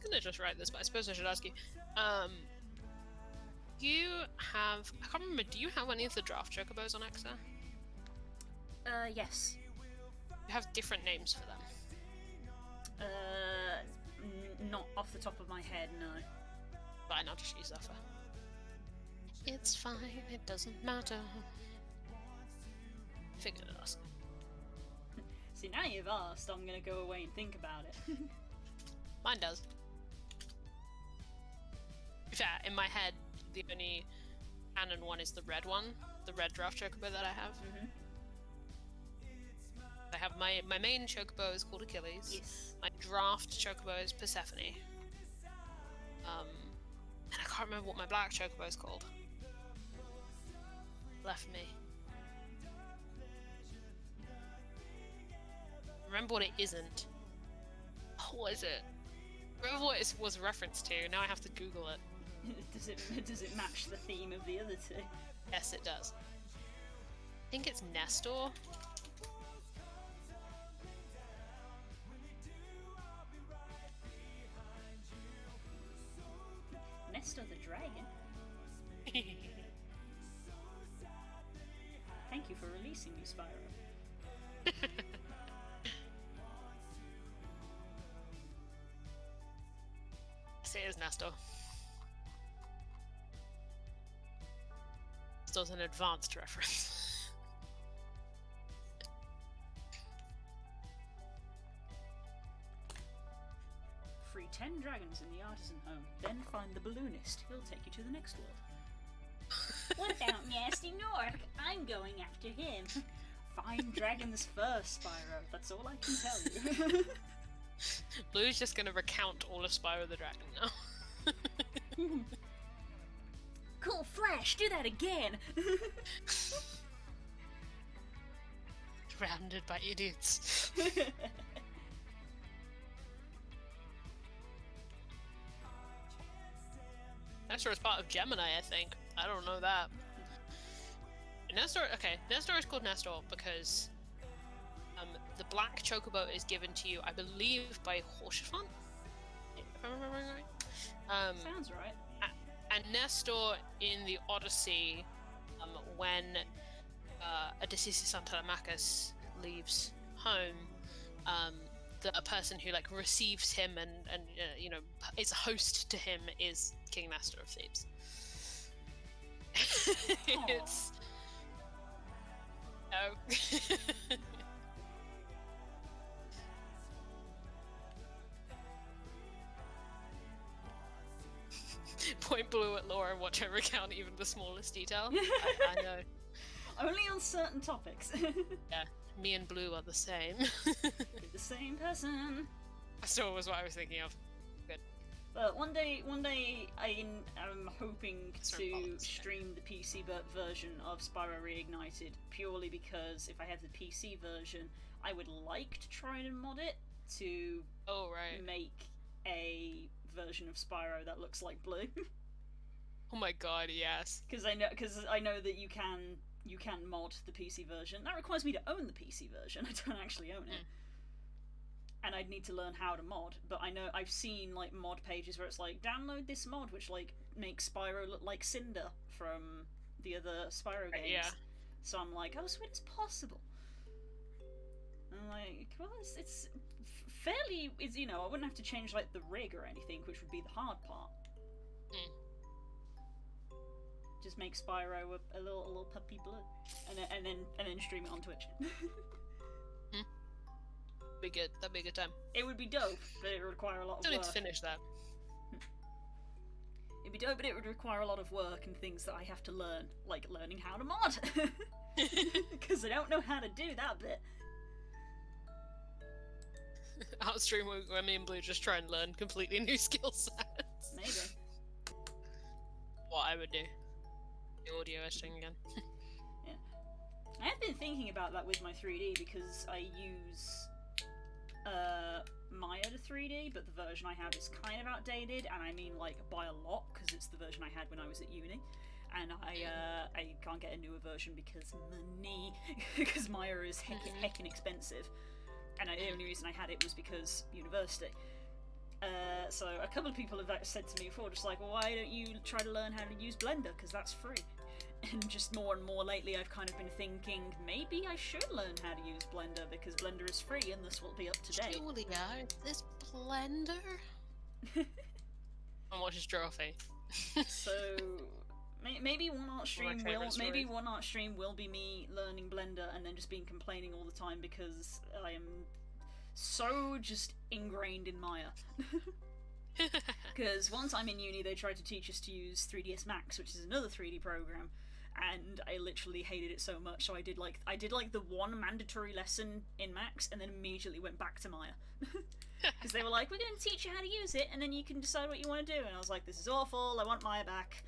Speaker 1: gonna just write this, but I suppose I should ask you. You have... I can't remember, do you have any of the draft chocobos on Exa?
Speaker 2: Yes.
Speaker 1: You have different names for them?
Speaker 2: Not off the top of my head, no.
Speaker 1: Fine, I'll just use Zephyr. It's fine, it doesn't matter. Figured I'd ask.
Speaker 2: See, now you've asked, I'm gonna go away and think about it.
Speaker 1: Mine does. Yeah, in my head, the only canon one is the red one, the red draft chocobo that I have.
Speaker 2: Mm-hmm.
Speaker 1: I have my main chocobo is called Achilles.
Speaker 2: Yes.
Speaker 1: My draft chocobo is Persephone. And I can't remember what my black chocobo is called. Left me. Remember what it isn't. Oh, what is it? Remember what it was referenced to. Now I have to Google it.
Speaker 2: Does it match the theme of the other two?
Speaker 1: Yes, it does. I think it's Nestor.
Speaker 2: Nestor the dragon. Thank you for releasing me, Spyro.
Speaker 1: Say it is Nestor. Nestor's an advanced reference.
Speaker 2: Free 10 dragons in the artisan home, then find the balloonist. He'll take you to the next world. What about Nasty Nork? I'm going after him. Find dragons first, Spyro. That's all I can tell you.
Speaker 1: Blue's just gonna recount all of Spyro the Dragon now.
Speaker 2: Cool Flash, do that again!
Speaker 1: Surrounded by idiots. Nestor is part of Gemini, I think. I don't know that. Nestor, okay, Nestor is called Nestor because the black chocobo is given to you, I believe, by Horsefant, if I'm remembering right.
Speaker 2: Sounds right.
Speaker 1: And Nestor in the Odyssey, when Odysseus and Telemachus leaves home, a person who like receives him and you know, is a host to him is King Nestor of Thebes. It's no. Point blue at Laura and watch her recount even the smallest detail. I know.
Speaker 2: Only on certain topics.
Speaker 1: Yeah, me and Blue are the same.
Speaker 2: You're the same person.
Speaker 1: That still was what I was thinking of. Good.
Speaker 2: But one day I'm hoping to stream the PC version of Spyro Reignited, purely because if I have the PC version, I would like to try and mod it to make a version of Spyro that looks like Blue.
Speaker 1: Oh my god, yes.
Speaker 2: Because I know that you can mod the PC version. That requires me to own the PC version. I don't actually own it. And I'd need to learn how to mod, but I know I've seen like mod pages where it's like, download this mod which like makes Spyro look like Cinder from the other Spyro games.
Speaker 1: Yeah.
Speaker 2: So I'm like, oh, so it is possible. And I'm like, well, it's fairly, you know, I wouldn't have to change like the rig or anything, which would be the hard part. Just make Spyro a little puppy Blue, and then stream it on Twitch.
Speaker 1: Be good. That'd be a good time.
Speaker 2: It would be dope, but it would require a lot of
Speaker 1: Still
Speaker 2: work.
Speaker 1: need to finish that.
Speaker 2: It'd be dope, but it would require a lot of work and things that I have to learn, like learning how to mod, because I don't know how to do that bit.
Speaker 1: Outstream where me and Blue just try and learn completely new skill sets.
Speaker 2: Maybe.
Speaker 1: What I would do. The audio editing again.
Speaker 2: Yeah. I have been thinking about that with my 3D because I use Maya to 3D, but the version I have is kind of outdated, and I mean like by a lot because it's the version I had when I was at uni, and I can't get a newer version because money, because Maya is heckin' expensive, and the only reason I had it was because university. So a couple of people have said to me before, just like, well, why don't you try to learn how to use Blender, because that's free. And just more and more lately I've kind of been thinking, maybe I should learn how to use Blender, because Blender is free and this will be up to date.
Speaker 1: Julia, this Blender? And what's his trophy?
Speaker 2: So maybe one art stream will be me learning Blender and then just being complaining all the time because I am so just ingrained in Maya. Because once I'm in uni, they tried to teach us to use 3ds Max, which is another 3D program, and I literally hated it so much. So I did like the one mandatory lesson in Max, and then immediately went back to Maya. Because they were like, we're going to teach you how to use it, and then you can decide what you want to do. And I was like, this is awful. I want Maya back.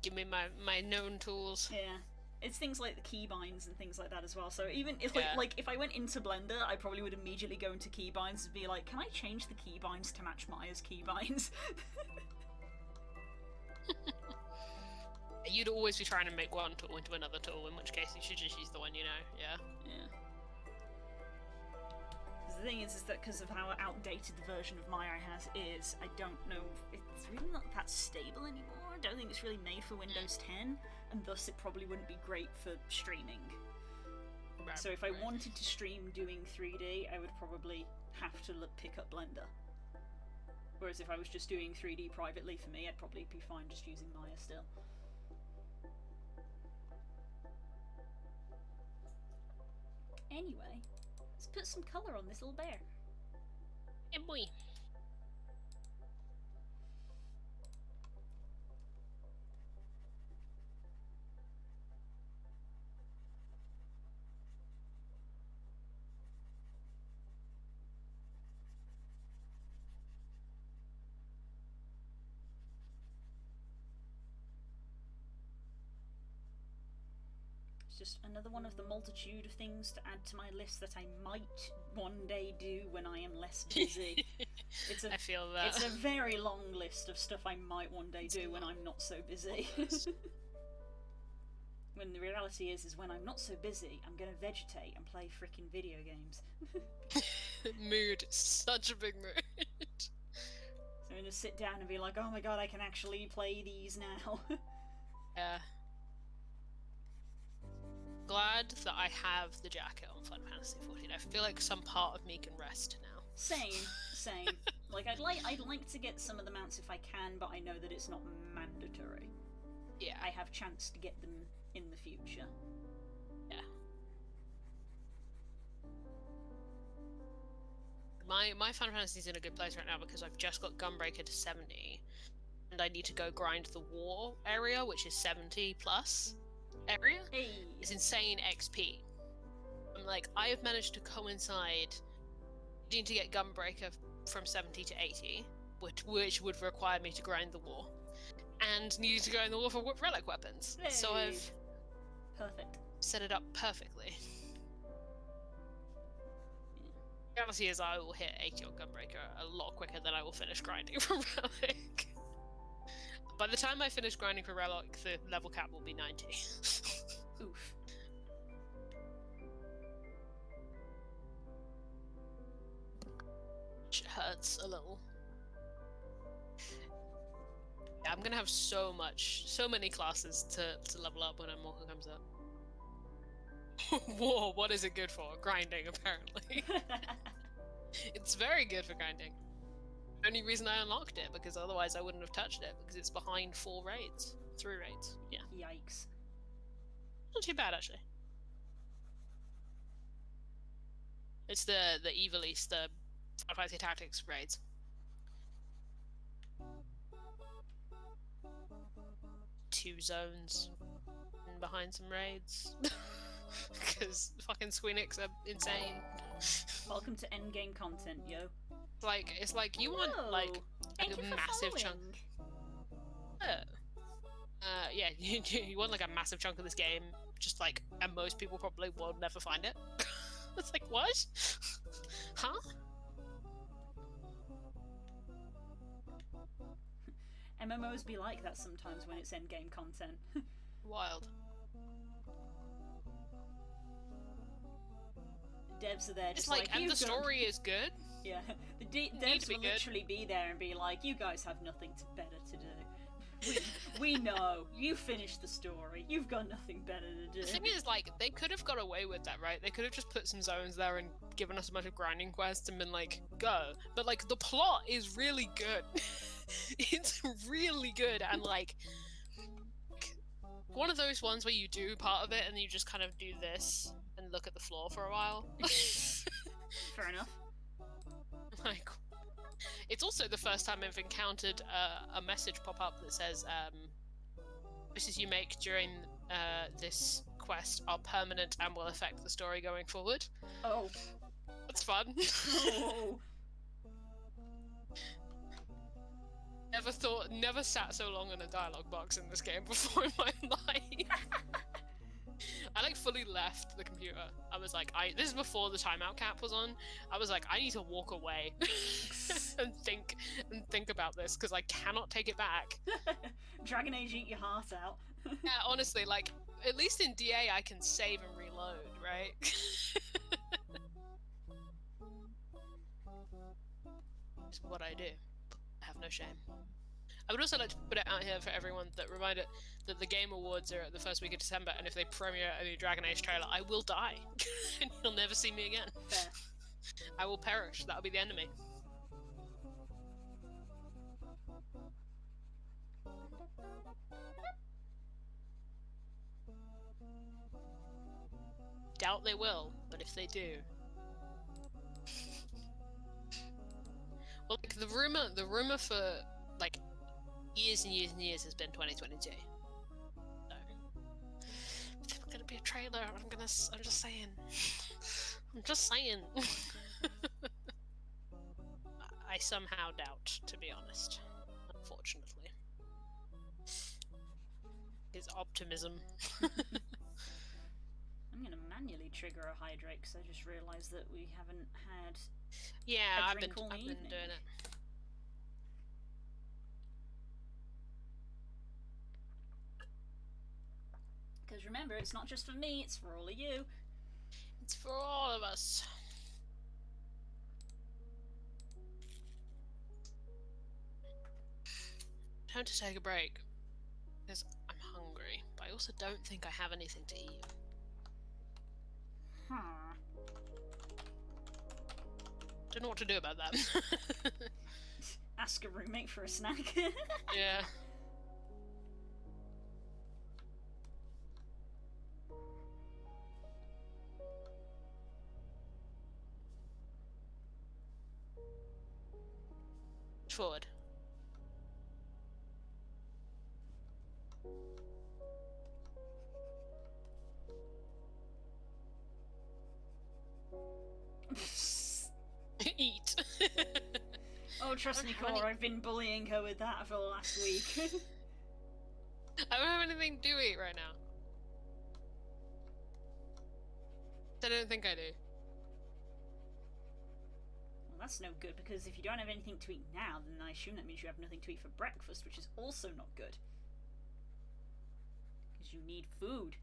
Speaker 1: Give me my known tools.
Speaker 2: Yeah. It's things like the keybinds and things like that as well. So even if if I went into Blender, I probably would immediately go into keybinds and be like, can I change the keybinds to match Maya's keybinds?
Speaker 1: You'd always be trying to make one tool into another tool, in which case you should just use the one you know, yeah?
Speaker 2: Yeah. The thing is that because of how outdated the version of Maya I have is, I don't know if it's really not that stable anymore. I don't think it's really made for Windows 10, and thus it probably wouldn't be great for streaming. Right, so if I wanted to stream doing 3D, I would probably have to pick up Blender. Whereas if I was just doing 3D privately for me, I'd probably be fine just using Maya still. Anyway, let's put some colour on this little bear.
Speaker 1: Hey boy.
Speaker 2: Just another one of the multitude of things to add to my list that I might one day do when I am less busy.
Speaker 1: I feel that.
Speaker 2: It's a very long list of stuff I might one day do when I'm not so busy. When the reality is when I'm not so busy, I'm gonna vegetate and play frickin' video games.
Speaker 1: Mood. Such a big mood.
Speaker 2: So I'm gonna sit down and be like, oh my god, I can actually play these now.
Speaker 1: Yeah. Glad that I have the jacket on Final Fantasy XIV. I feel like some part of me can rest now.
Speaker 2: Same. Like I'd like to get some of the mounts if I can, but I know that it's not mandatory.
Speaker 1: Yeah.
Speaker 2: I have chance to get them in the future.
Speaker 1: Yeah. My Final Fantasy's in a good place right now because I've just got Gunbreaker to 70, and I need to go grind the war area, which is 70 plus. Area is insane XP. I'm like, I have managed to coincide needing to get Gunbreaker from 70 to 80, which would require me to grind the war, and needing to go in the war for relic weapons.
Speaker 2: Hey.
Speaker 1: So I've set it up perfectly. The reality is I will hit 80 on Gunbreaker a lot quicker than I will finish grinding for relic. By the time I finish grinding for relic, the level cap will be 90.
Speaker 2: Oof.
Speaker 1: Which hurts a little. Yeah, I'm gonna have so many classes to level up when Immortal comes up. Whoa, what is it good for? Grinding, apparently. It's very good for grinding. Only reason I unlocked it, because otherwise I wouldn't have touched it, because it's behind 3 raids. Yeah.
Speaker 2: Yikes.
Speaker 1: Not too bad, actually. It's the Evil East, the Final Fantasy Tactics raids. Two zones and behind some raids. Because fucking Squeenix are insane.
Speaker 2: Welcome to endgame content, yo.
Speaker 1: It's like you want like a massive chunk. Yeah, you want like a massive chunk of this game, just like, and most people probably will never find it. It's like, what? Huh?
Speaker 2: MMOs be like that sometimes when it's endgame content.
Speaker 1: Wild.
Speaker 2: Devs are there just
Speaker 1: it's like, and the story is good.
Speaker 2: Yeah, the devs will literally be there and be like, you guys have nothing better to do. We know. You finished the story. You've got nothing better to do.
Speaker 1: The thing is, like, they could have got away with that, right? They could have just put some zones there and given us a bunch of grinding quests and been like, go. But, like, the plot is really good. It's really good, and, like, one of those ones where you do part of it and you just kind of do this and look at the floor for a while.
Speaker 2: Fair enough.
Speaker 1: Like, it's also the first time I've encountered a message pop up that says, choices you make during this quest are permanent and will affect the story going forward.
Speaker 2: Oh.
Speaker 1: That's fun.
Speaker 2: Oh.
Speaker 1: Never sat so long in a dialogue box in this game before in my life. I like fully left the computer. I was like, this is before the timeout cap was on. I was like, I need to walk away and think about this because I cannot take it back.
Speaker 2: Dragon Age eat your heart out.
Speaker 1: Yeah, honestly, like, at least in DA I can save and reload, right? It's what I do. I have no shame. I would also like to put it out here for everyone that reminder that the Game Awards are the first week of December, and if they premiere a new Dragon Age trailer, I will die. And you'll never see me again.
Speaker 2: Fair.
Speaker 1: I will perish. That'll be the end of me. Doubt they will, but if they do... Well, like, the rumor for, like, years and years and years has been 2022. So, if there's gonna be a trailer, I'm just saying. I'm just saying. I somehow doubt, to be honest. Unfortunately. It's optimism.
Speaker 2: I'm gonna manually trigger a hydrate because I just realised that we haven't had
Speaker 1: Yeah,
Speaker 2: a
Speaker 1: I've been
Speaker 2: drink all evening.
Speaker 1: doing it.
Speaker 2: Because remember, it's not just for me, it's for all of you.
Speaker 1: It's for all of us. Time to take a break. Because I'm hungry, but I also don't think I have anything to eat. Don't know what to do about that.
Speaker 2: Ask a roommate for a snack.
Speaker 1: Yeah. Forward. Eat.
Speaker 2: Oh, trust me, Cora, I've been bullying her with that for the last week.
Speaker 1: I don't have anything to eat right now. I don't think I do.
Speaker 2: Well, that's no good, because if you don't have anything to eat now, then I assume that means you have nothing to eat for breakfast, which is also not good. Because you need food.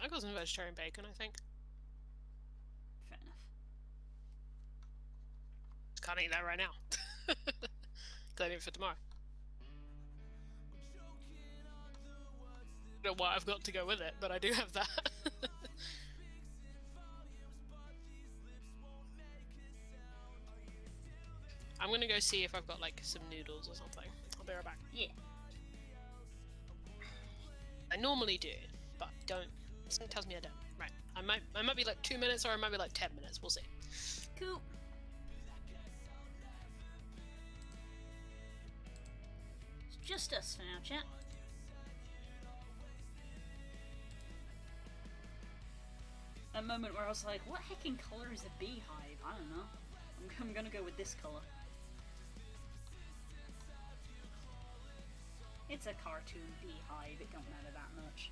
Speaker 1: I got some vegetarian bacon, I think.
Speaker 2: Fair enough.
Speaker 1: Just can't eat that right now. Clean it for tomorrow. I don't know what I've got to go with it, but I do have that. I'm gonna go see if I've got like some noodles or something. I'll be right back.
Speaker 2: Yeah.
Speaker 1: I normally do, but don't. Something tells me I don't. Right. I might be like 2 minutes, or I might be like 10 minutes. We'll see.
Speaker 2: Cool. It's just us for now, chat. A moment where I was like, what heckin' colour is a beehive? I don't know. I'm gonna go with this colour. It's a cartoon beehive, it don't matter that much.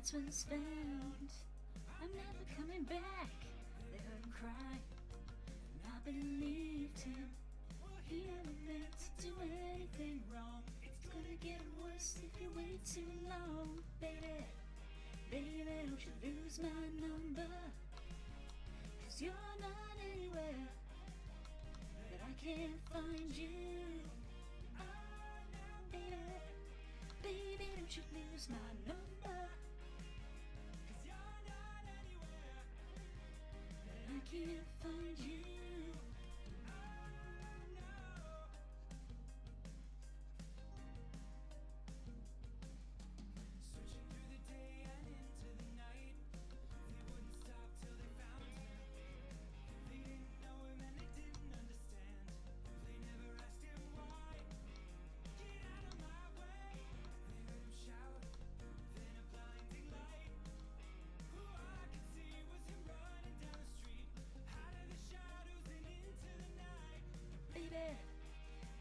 Speaker 2: chance was found. I'm never coming back. They heard him cry, and I believed him. He never meant to do anything wrong. It's gonna get worse if you wait too long. Baby, baby, don't you lose my number. 'Cause you're not anywhere that I can't find you. Baby, baby, don't you lose my number. 'Cause you're not anywhere that I can't find you.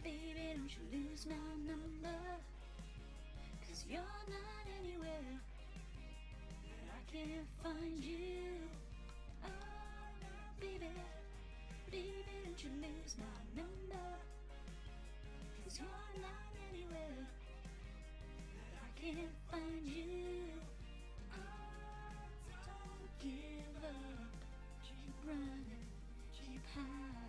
Speaker 2: Baby, don't you lose my number. 'Cause you're not anywhere that I can't find you. Oh, baby, baby, don't you lose my number. 'Cause you're not anywhere that I can't find you. Oh, don't give up. Keep running, keep hiding.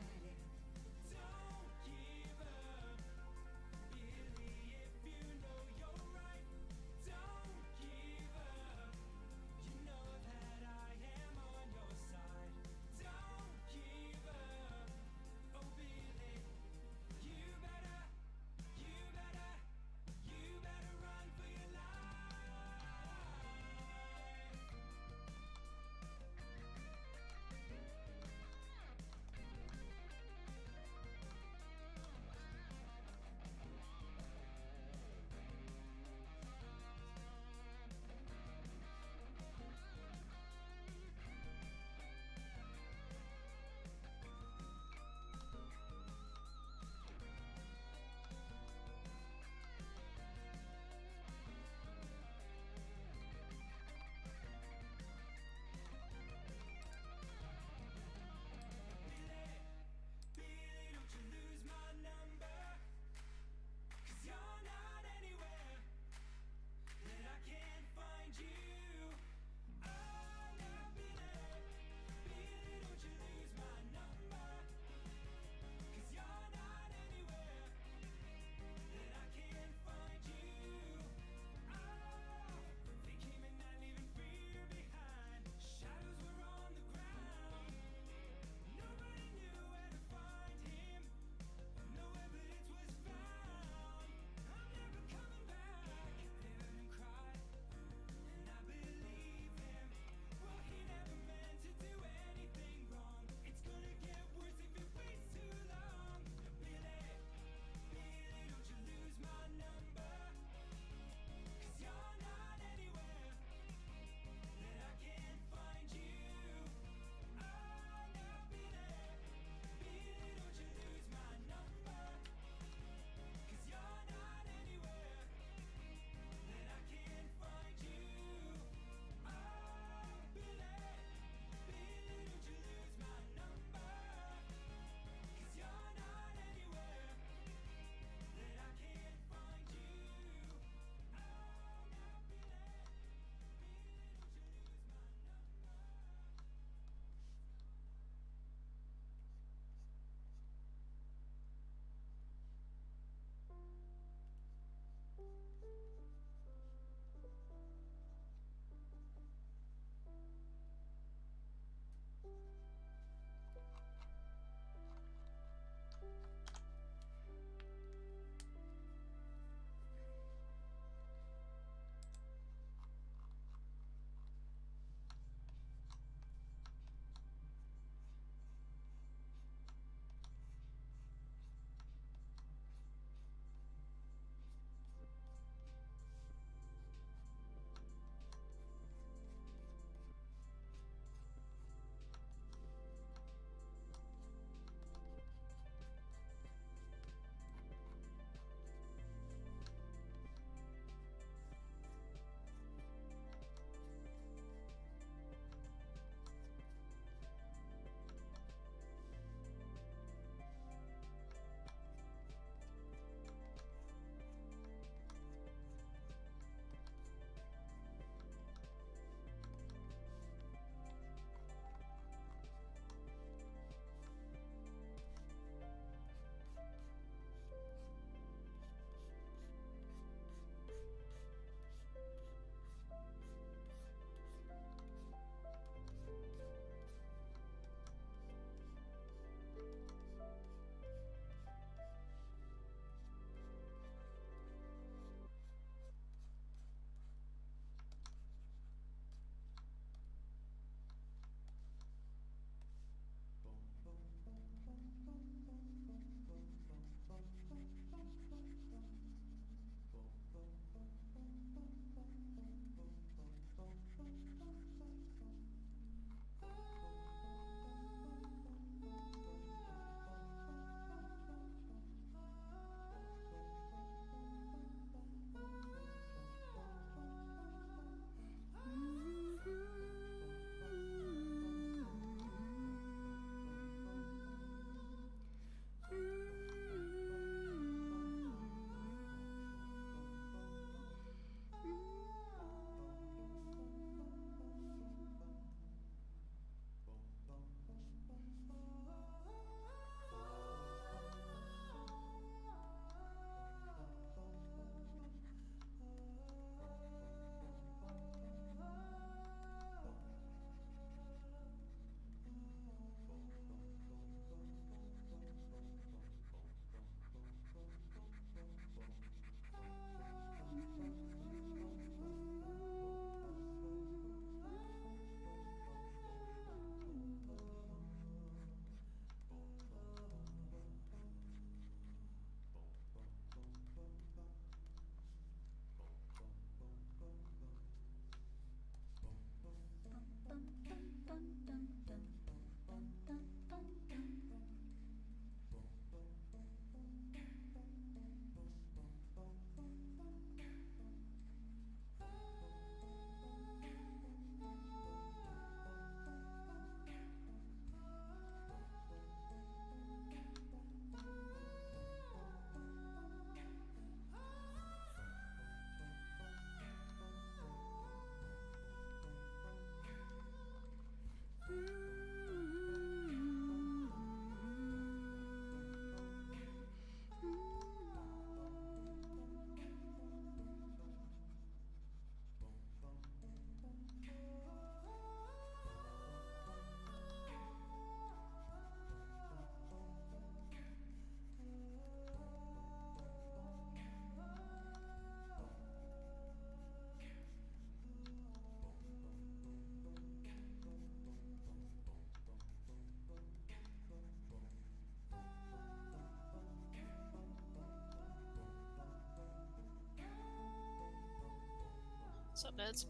Speaker 1: What's up, nerds?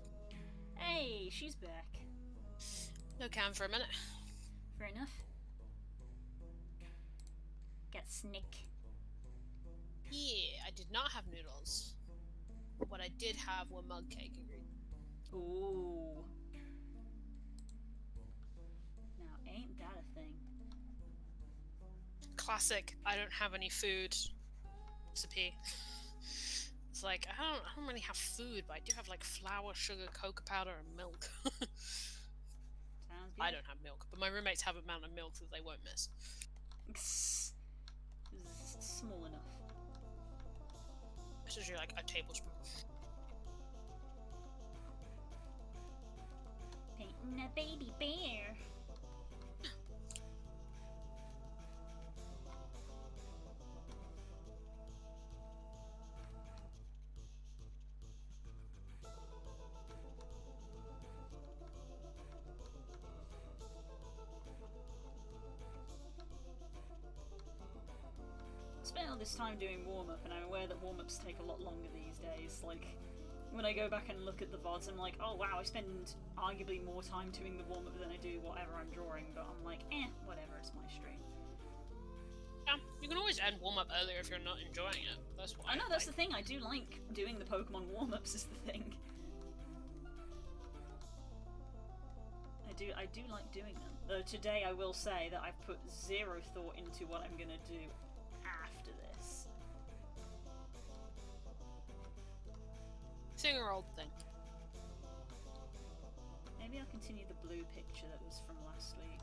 Speaker 2: Hey, she's back.
Speaker 1: No cam for a minute.
Speaker 2: Fair enough. Got Snick.
Speaker 1: Yeah, I did not have noodles. What I did have were mug cake ingredients.
Speaker 2: Ooh. Now, ain't that a thing?
Speaker 1: Classic. I don't have any food. Recipe. It's like I don't really have food, but I do have like flour, sugar, cocoa powder, and milk.
Speaker 2: Sounds good.
Speaker 1: I don't have milk, but my roommates have an amount of milk that they won't miss.
Speaker 2: Small enough.
Speaker 1: It's usually like a tablespoon.
Speaker 2: Painting a baby bear. Spent all this time doing warm-up, and I'm aware that warm-ups take a lot longer these days. Like, when I go back and look at the VODs, I'm like, oh wow, I spend arguably more time doing the warm-up than I do whatever I'm drawing, but I'm like, whatever, it's my stream.
Speaker 1: Yeah, you can always end warm-up earlier if you're not enjoying it. That's why.
Speaker 2: I know, that's the thing, I do like doing the Pokemon warm-ups is the thing. I do like doing them. Though today I will say that I've put zero thought into what I'm gonna do after this.
Speaker 1: Same old thing.
Speaker 2: Maybe I'll continue the blue picture that was from last week.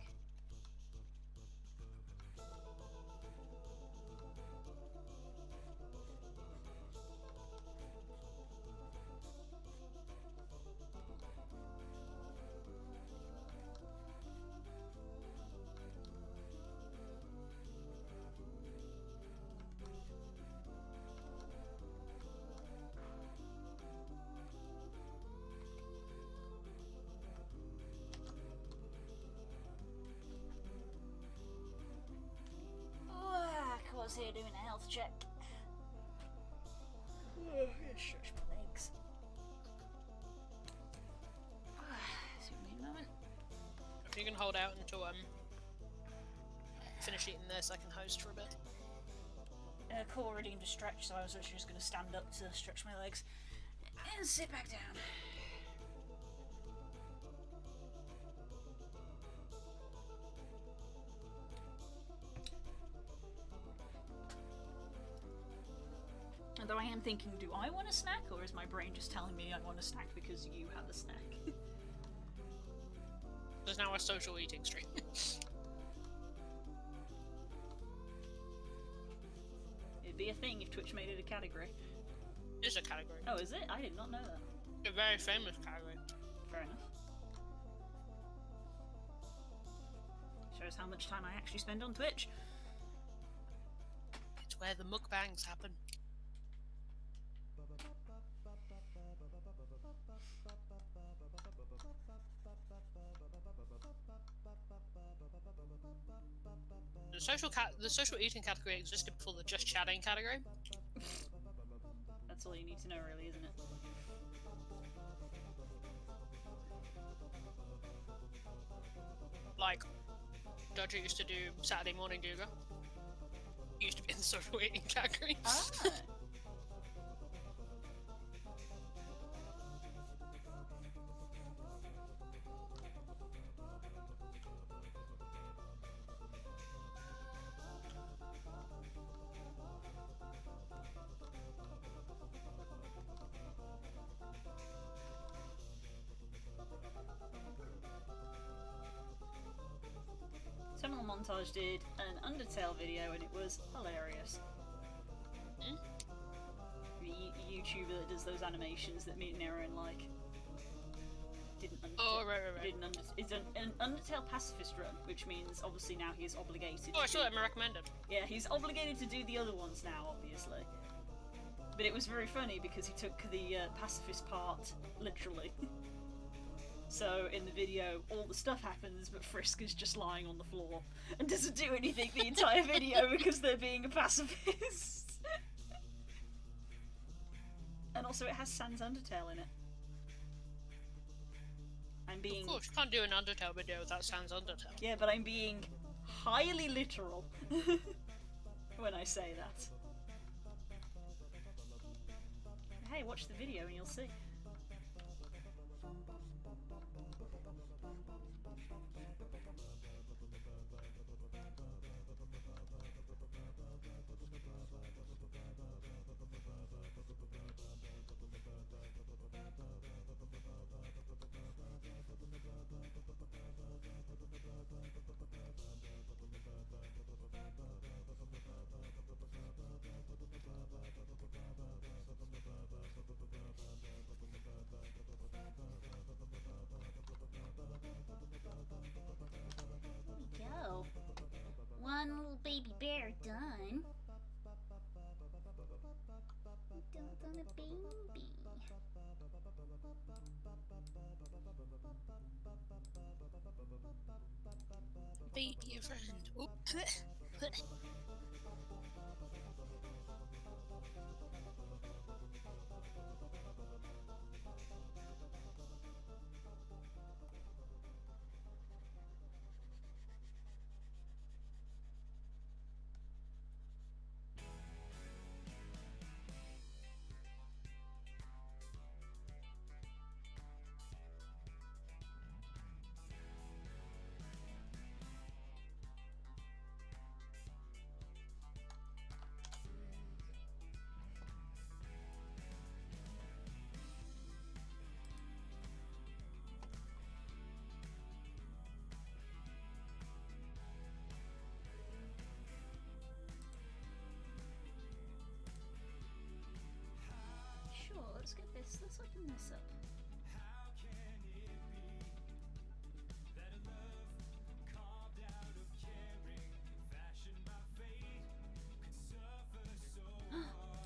Speaker 2: I was here doing a health check. Stretch my legs. Suit me a moment.
Speaker 1: If you can hold out until finish eating this, I can host for a bit.
Speaker 2: Core redeemed a stretch, so I was actually just going to stand up to stretch my legs and sit back down. Although I am thinking, do I want a snack, or is my brain just telling me I want a snack because you have a snack?
Speaker 1: There's now a social eating stream.
Speaker 2: It'd be a thing if Twitch made it a category.
Speaker 1: It's a category.
Speaker 2: Oh, is it? I did not know that.
Speaker 1: A very famous category.
Speaker 2: Fair enough. Shows how much time I actually spend on Twitch.
Speaker 1: It's where the mukbangs happen. The social eating category existed before the just chatting category.
Speaker 2: That's all you need to know, really, isn't it?
Speaker 1: Like, Dodger used to do Saturday morning Duga. He used to be in the social eating category.
Speaker 2: Ah. Seminal Montage did an Undertale video and it was hilarious.
Speaker 1: Hmm?
Speaker 2: The YouTuber that does those animations that me and Aaron like didn't
Speaker 1: right.
Speaker 2: it's an Undertale pacifist run, which means obviously now he is obligated
Speaker 1: I saw that in my recommended.
Speaker 2: Yeah, he's obligated to do the other ones now, obviously. But it was very funny because he took the pacifist part literally. So in the video, all the stuff happens, but Frisk is just lying on the floor and doesn't do anything the entire video because they're being a pacifist. And also it has Sans Undertale in it. I'm being...
Speaker 1: Of course, you can't do an Undertale video that sounds Undertale.
Speaker 2: Yeah, but I'm being highly literal when I say that. Hey, watch the video and you'll see. Go. One little baby bear done. Done a baby.
Speaker 1: Be your friend. Oop.
Speaker 2: Sure, let's get this. Let's open this up.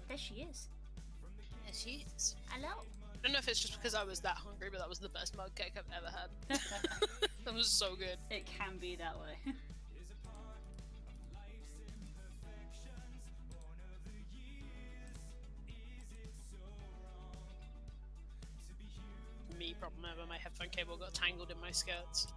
Speaker 2: There she is.
Speaker 1: There she is.
Speaker 2: Hello.
Speaker 1: I don't know if it's just because I was that hungry, but that was the best mug cake I've ever had. That was so good.
Speaker 2: It can be that way.
Speaker 1: Me problem ever, my headphone cable got tangled in my skirts.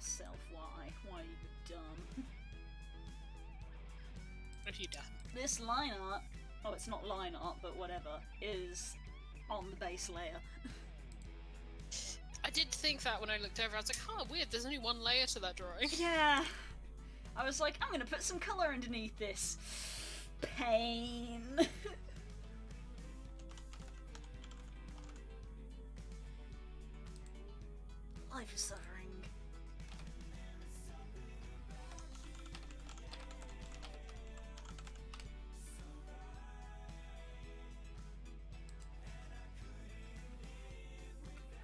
Speaker 2: Self, why are you dumb?
Speaker 1: What have you done?
Speaker 2: This line art, oh, it's not line art, but whatever, is on the base layer.
Speaker 1: I did think that when I looked over. I was like, oh, weird, there's only one layer to that drawing.
Speaker 2: Yeah. I was like, I'm gonna put some colour underneath this. Pain. Life is suffering.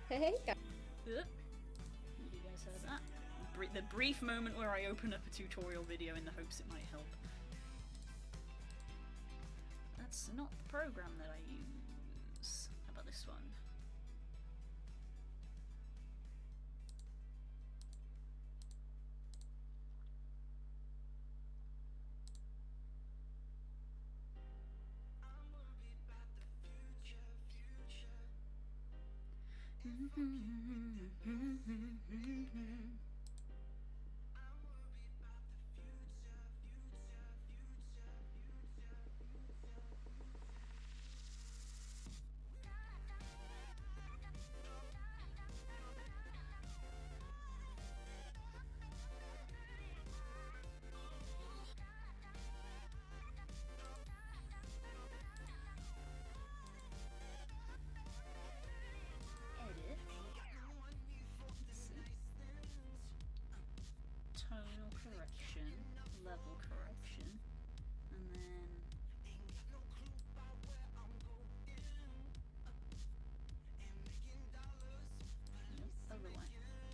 Speaker 3: Hey, guys.
Speaker 2: You guys heard that? The brief moment where I open up a tutorial video in the hopes it might help. That's not the program that I use. How about this one? Tonal correction, level correction, and then other way. Like that.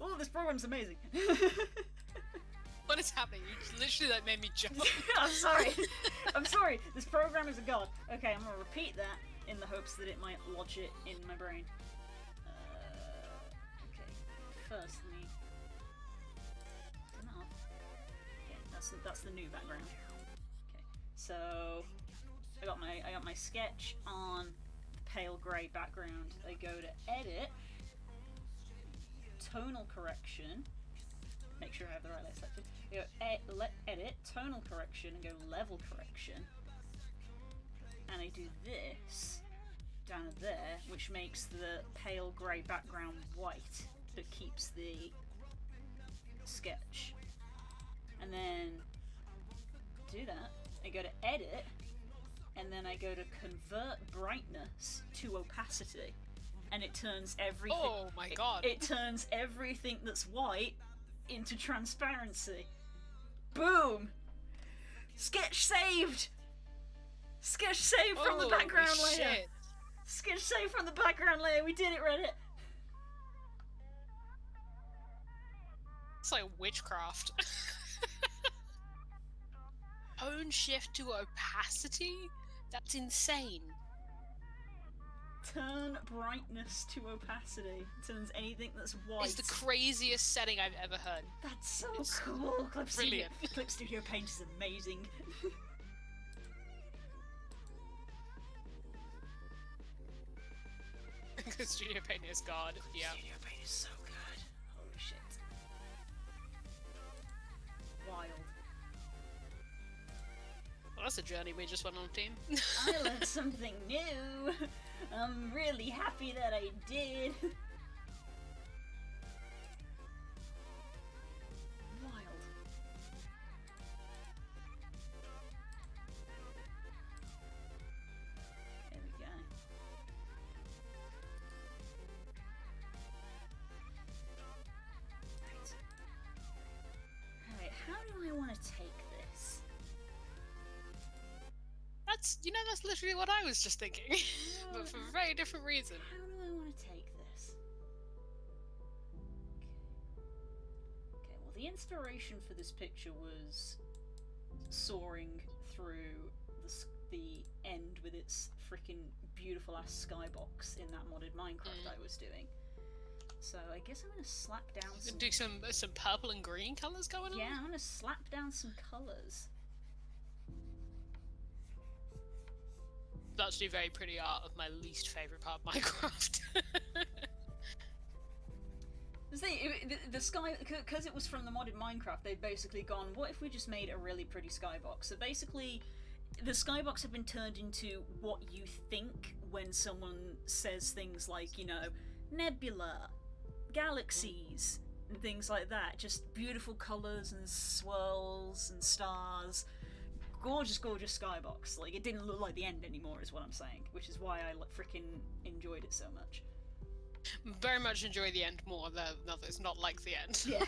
Speaker 2: Oh, this program's amazing.
Speaker 1: What is happening? You literally like made me jump.
Speaker 2: I'm sorry. I'm sorry. This program is a god. Okay, I'm gonna repeat that in the hopes that it might lodge it in my brain. Okay. First, let me turn that off. Okay, that's the new background. Okay. So I got my sketch on the pale grey background. I go to edit. Tonal correction. Make sure I have the right layer selected. I go edit, tonal correction, and go level correction. And I do this down there, which makes the pale grey background white, but keeps the sketch. And then do that. I go to edit, and then I go to convert brightness to opacity. And it turns everything.
Speaker 1: Oh my god!
Speaker 2: It turns everything that's white into transparency. Boom! Sketch saved. Sketch saved from the background layer.
Speaker 1: Shit.
Speaker 2: Sketch saved from the background layer. We did it, Reddit.
Speaker 1: It's like witchcraft. Tone shift to opacity? That's insane.
Speaker 2: Turn brightness to opacity. Turns anything that's white.
Speaker 1: It's the craziest setting I've ever heard.
Speaker 2: That's so cool.
Speaker 1: Brilliant.
Speaker 2: Clip Studio Paint is amazing.
Speaker 1: Studio Paint is god. Yeah.
Speaker 2: Studio Paint is so good. Holy shit. Wild.
Speaker 1: Well, that's a journey we just went on, team.
Speaker 2: I learned something new. I'm really happy that I did. Wild. There we go. Alright, how do I want to take this?
Speaker 1: That's literally what I was just thinking. But for a very different reason.
Speaker 2: How do I want to take this? Okay, well, the inspiration for this picture was soaring through the end with its freaking beautiful ass skybox in that modded Minecraft I was doing. So I guess I'm gonna slap down some.
Speaker 1: Do some purple and green colours going on?
Speaker 2: Yeah, I'm gonna slap down some colours.
Speaker 1: about to do very pretty art of my least favorite part of Minecraft.
Speaker 2: The sky, because it was from the modded Minecraft, they've basically gone, what if we just made a really pretty skybox? So basically, the skybox have been turned into what you think when someone says things like, you know, nebula, galaxies, and things like that. Just beautiful colours and swirls and stars. Gorgeous, gorgeous skybox. Like, it didn't look like the end anymore, is what I'm saying, which is why I freaking enjoyed it so much.
Speaker 1: Very much enjoy the end more than others, not like the end.
Speaker 2: Yeah.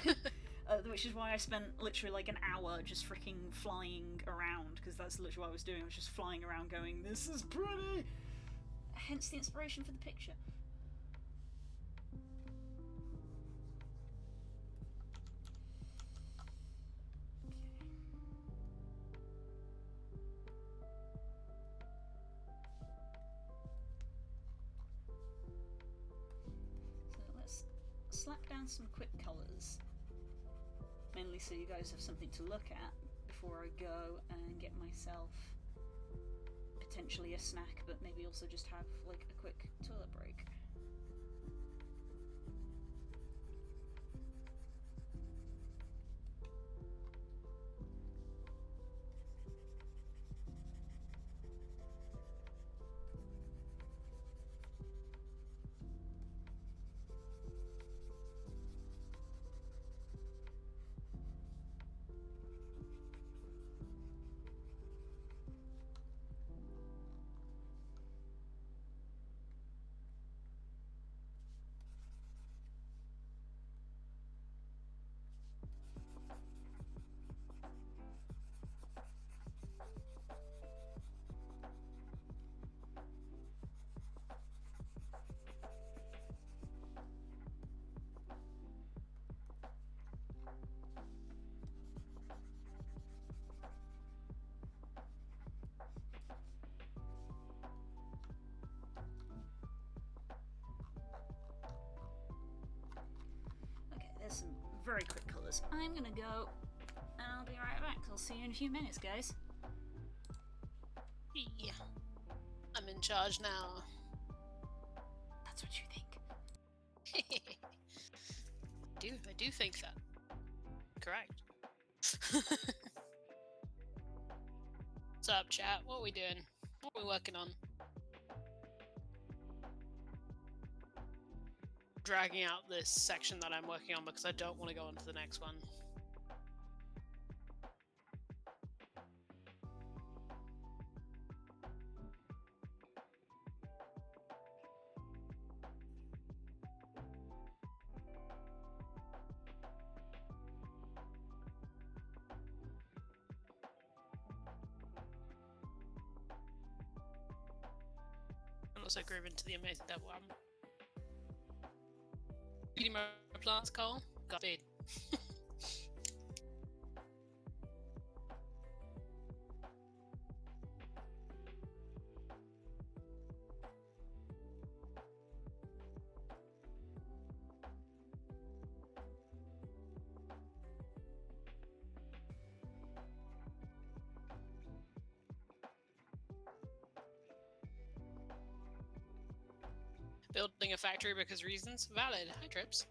Speaker 2: Which is why I spent literally like an hour just freaking flying around, because that's literally what I was doing. I was just flying around going, this is pretty! Hence the inspiration for the picture. Slap down some quick colours, mainly so you guys have something to look at before I go and get myself potentially a snack, but maybe also just have like a quick toilet break. There's some very quick colours. I'm gonna go and I'll be right back. I'll see you in a few minutes, guys.
Speaker 1: Yeah. I'm in charge now.
Speaker 2: That's what you think.
Speaker 1: I do think that. Correct. What's up, chat? What are we doing? What are we working on? Dragging out this section that I'm working on because I don't want to go on to the next one. I'm also grooving to the Amazing Devil album. Feeding my plants, Cole? Got feed. Building a factory because reasons? Valid. Hi, Trips.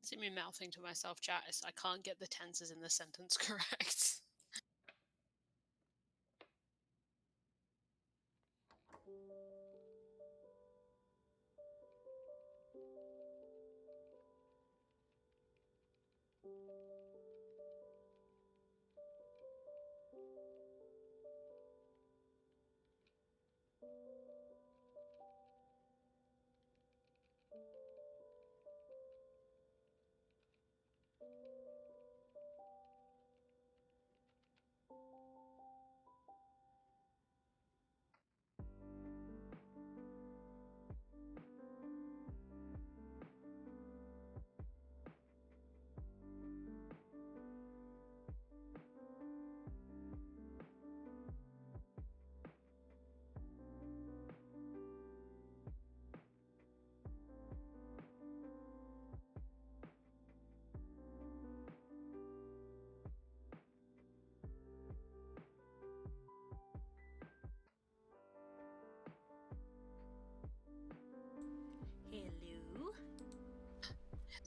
Speaker 1: See me mouthing to myself, chat, is I can't get the tenses in the sentence correct.
Speaker 2: Hello.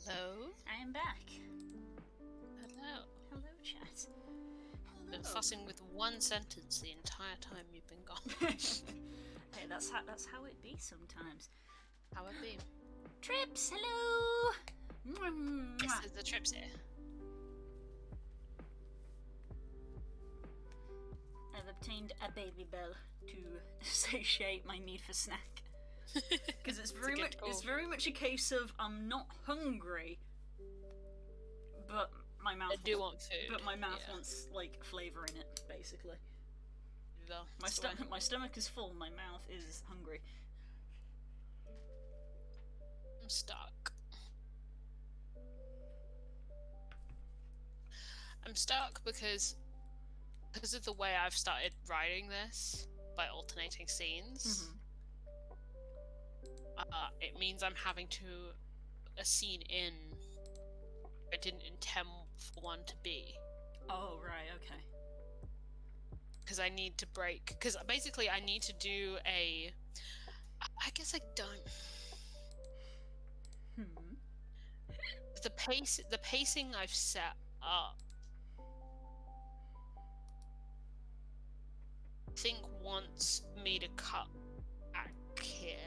Speaker 1: Hello?
Speaker 2: I am back.
Speaker 1: Hello.
Speaker 2: Hello, chat. Hello.
Speaker 1: Been fussing with one sentence the entire time you've been gone.
Speaker 2: Hey, that's how it be sometimes.
Speaker 1: How it be?
Speaker 2: Trips, hello.
Speaker 1: This is the Trips here.
Speaker 2: I've obtained a baby bell to satiate my need for snack. Because it's very much a case of I'm not hungry, but my mouth
Speaker 1: want food.
Speaker 2: But my mouth wants like flavour in it, basically.
Speaker 1: Well,
Speaker 2: my stomach is full, my mouth is hungry.
Speaker 1: I'm stuck. I'm stuck because of the way I've started writing this by alternating scenes. It means I'm having to a scene in I didn't intend for one to be.
Speaker 2: Oh, right, okay.
Speaker 1: Because I need to break. Because basically I need to do a... I guess I don't... The pacing I've set up, I think wants me to cut back here.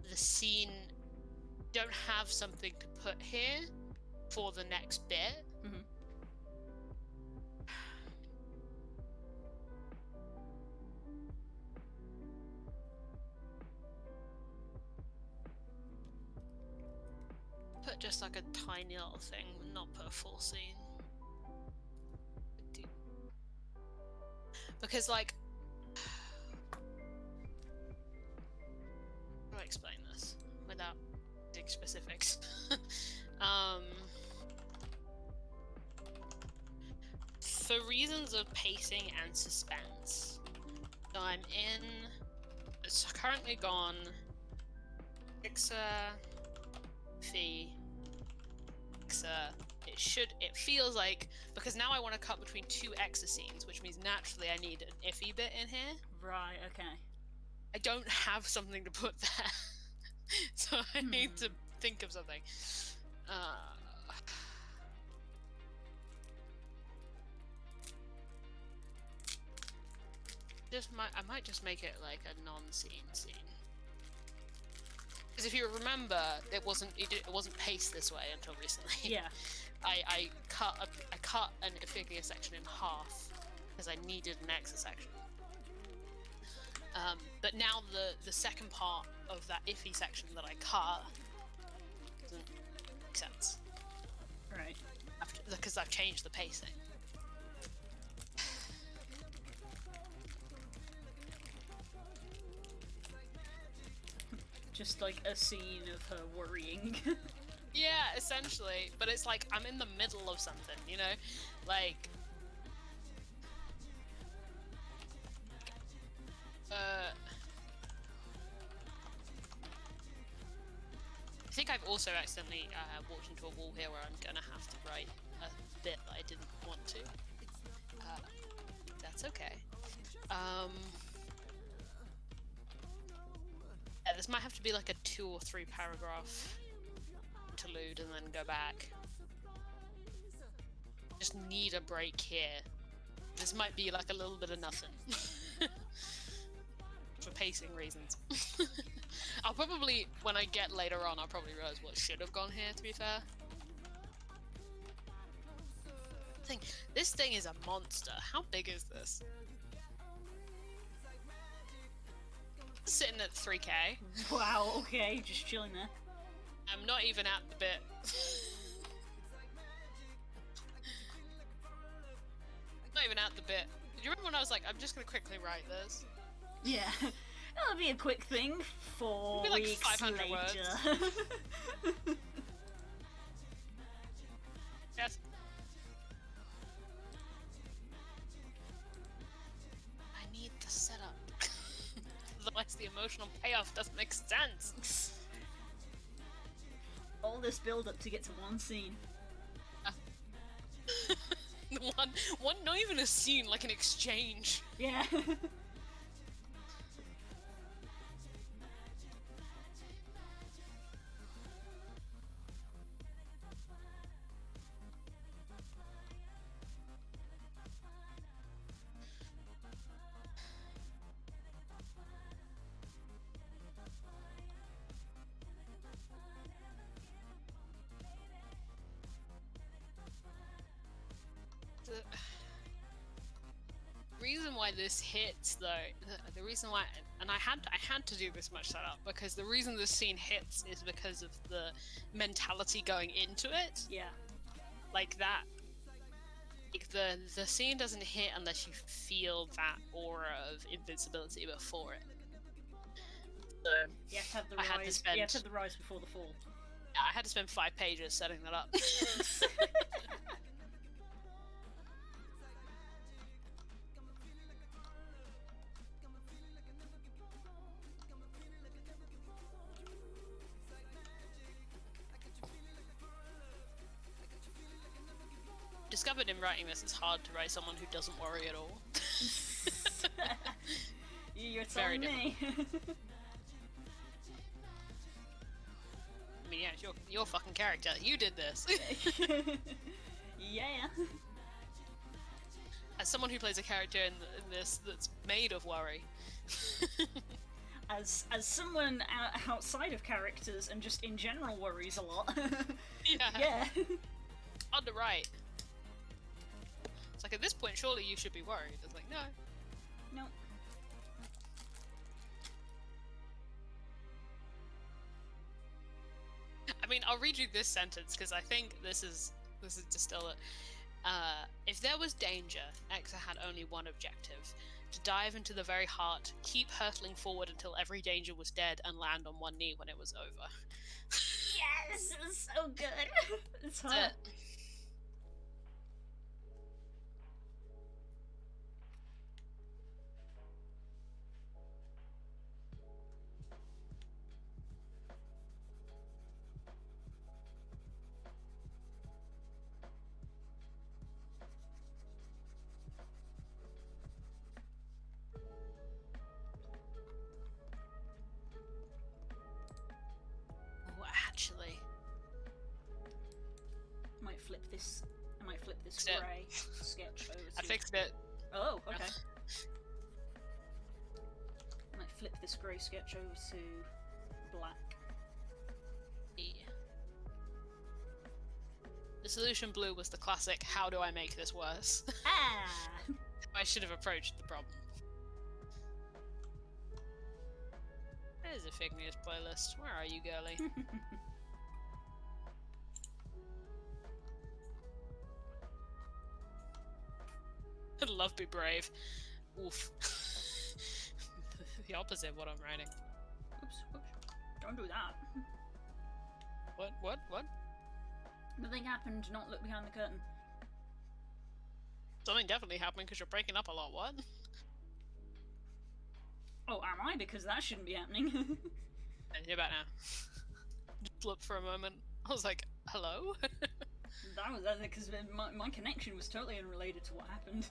Speaker 1: The scene don't have something to put here for the next bit. Put just like a tiny little thing, not put a full scene. Because like, how do I explain this without big specifics? For reasons of pacing and suspense, so I'm in. It's currently gone. Fixer, Fee, Fixer, It feels like, because now I want to cut between 2 Exa scenes, which means naturally I need an iffy bit in here.
Speaker 2: Right, okay.
Speaker 1: I don't have something to put there. So I need to think of something. I might just make it like a non-scene scene. Because if you remember, it wasn't paced this way until recently.
Speaker 2: Yeah.
Speaker 1: I cut an Iphigenia section in half because I needed an Exa section. But now the second part of that iffy section that I cut doesn't make sense.
Speaker 2: Right.
Speaker 1: Because I've changed the pacing.
Speaker 2: Just like a scene of her worrying.
Speaker 1: Yeah, essentially. But it's like I'm in the middle of something, you know? Like... I think I've also accidentally walked into a wall here where I'm gonna have to write a bit that I didn't want to. That's okay. Yeah, this might have to be like a 2 or 3 paragraph interlude and then go back. Just need a break here. This might be like a little bit of nothing. For pacing reasons. I'll probably, when I get later on, I'll probably realize what should have gone here, to be fair. This thing is a monster. How big is this? Sitting at 3k.
Speaker 2: Wow, okay, just chilling there.
Speaker 1: I'm not even at the bit. Not even at the bit. Do you remember when I was like, I'm just gonna quickly write this?
Speaker 2: Yeah. That'll be a quick thing. 4
Speaker 1: It'll be like
Speaker 2: weeks
Speaker 1: 500
Speaker 2: later.
Speaker 1: words. Yes. I need the setup. Otherwise the emotional payoff doesn't make sense.
Speaker 2: All this build up to get to one scene.
Speaker 1: one, not even a scene, like an exchange.
Speaker 2: Yeah.
Speaker 1: The reason why this hits, though, the reason why, and I had to do this much setup because the reason this scene hits is because of the mentality going into it.
Speaker 2: Yeah.
Speaker 1: Like that. Like the scene doesn't hit unless you feel that aura of invincibility before it. So
Speaker 2: you have to have the rise. You have to have the rise before the fall.
Speaker 1: Yeah, I had to spend 5 pages setting that up. Discovered in writing this, it's hard to write someone who doesn't worry at all.
Speaker 2: You're telling me.
Speaker 1: I mean, yeah, it's your fucking character. You did this.
Speaker 2: Yeah.
Speaker 1: As someone who plays a character in this that's made of worry.
Speaker 2: As someone outside of characters and just in general worries a lot. Yeah.
Speaker 1: Hard to write. It's like, at this point, surely you should be worried. It's like, no.
Speaker 2: No.
Speaker 1: I mean, I'll read you this sentence because I think this is distilled. If there was danger, Exa had only one objective: to dive into the very heart, keep hurtling forward until every danger was dead, and land on one knee when it was over.
Speaker 2: Yes, it's so good. It's hot. flip this. I might flip this
Speaker 1: Fixed
Speaker 2: grey sketch over to.
Speaker 1: I fixed it.
Speaker 2: Oh, okay. I might flip this grey sketch over to black.
Speaker 1: Yeah. The solution blue was the classic, how do I make this worse?
Speaker 2: Ah!
Speaker 1: I should have approached the problem. There's a Fig News playlist. Where are you, girly? I'd love Be Brave. Oof. The opposite of what I'm writing.
Speaker 2: Oops, oops. Don't do that.
Speaker 1: What?
Speaker 2: Nothing happened, do not look behind the curtain.
Speaker 1: Something definitely happened because you're breaking up a lot, what?
Speaker 2: Oh, am I? Because that shouldn't be happening.
Speaker 1: You're back now. Just looked for a moment. I was like, hello?
Speaker 2: That was because my connection was totally unrelated to what happened.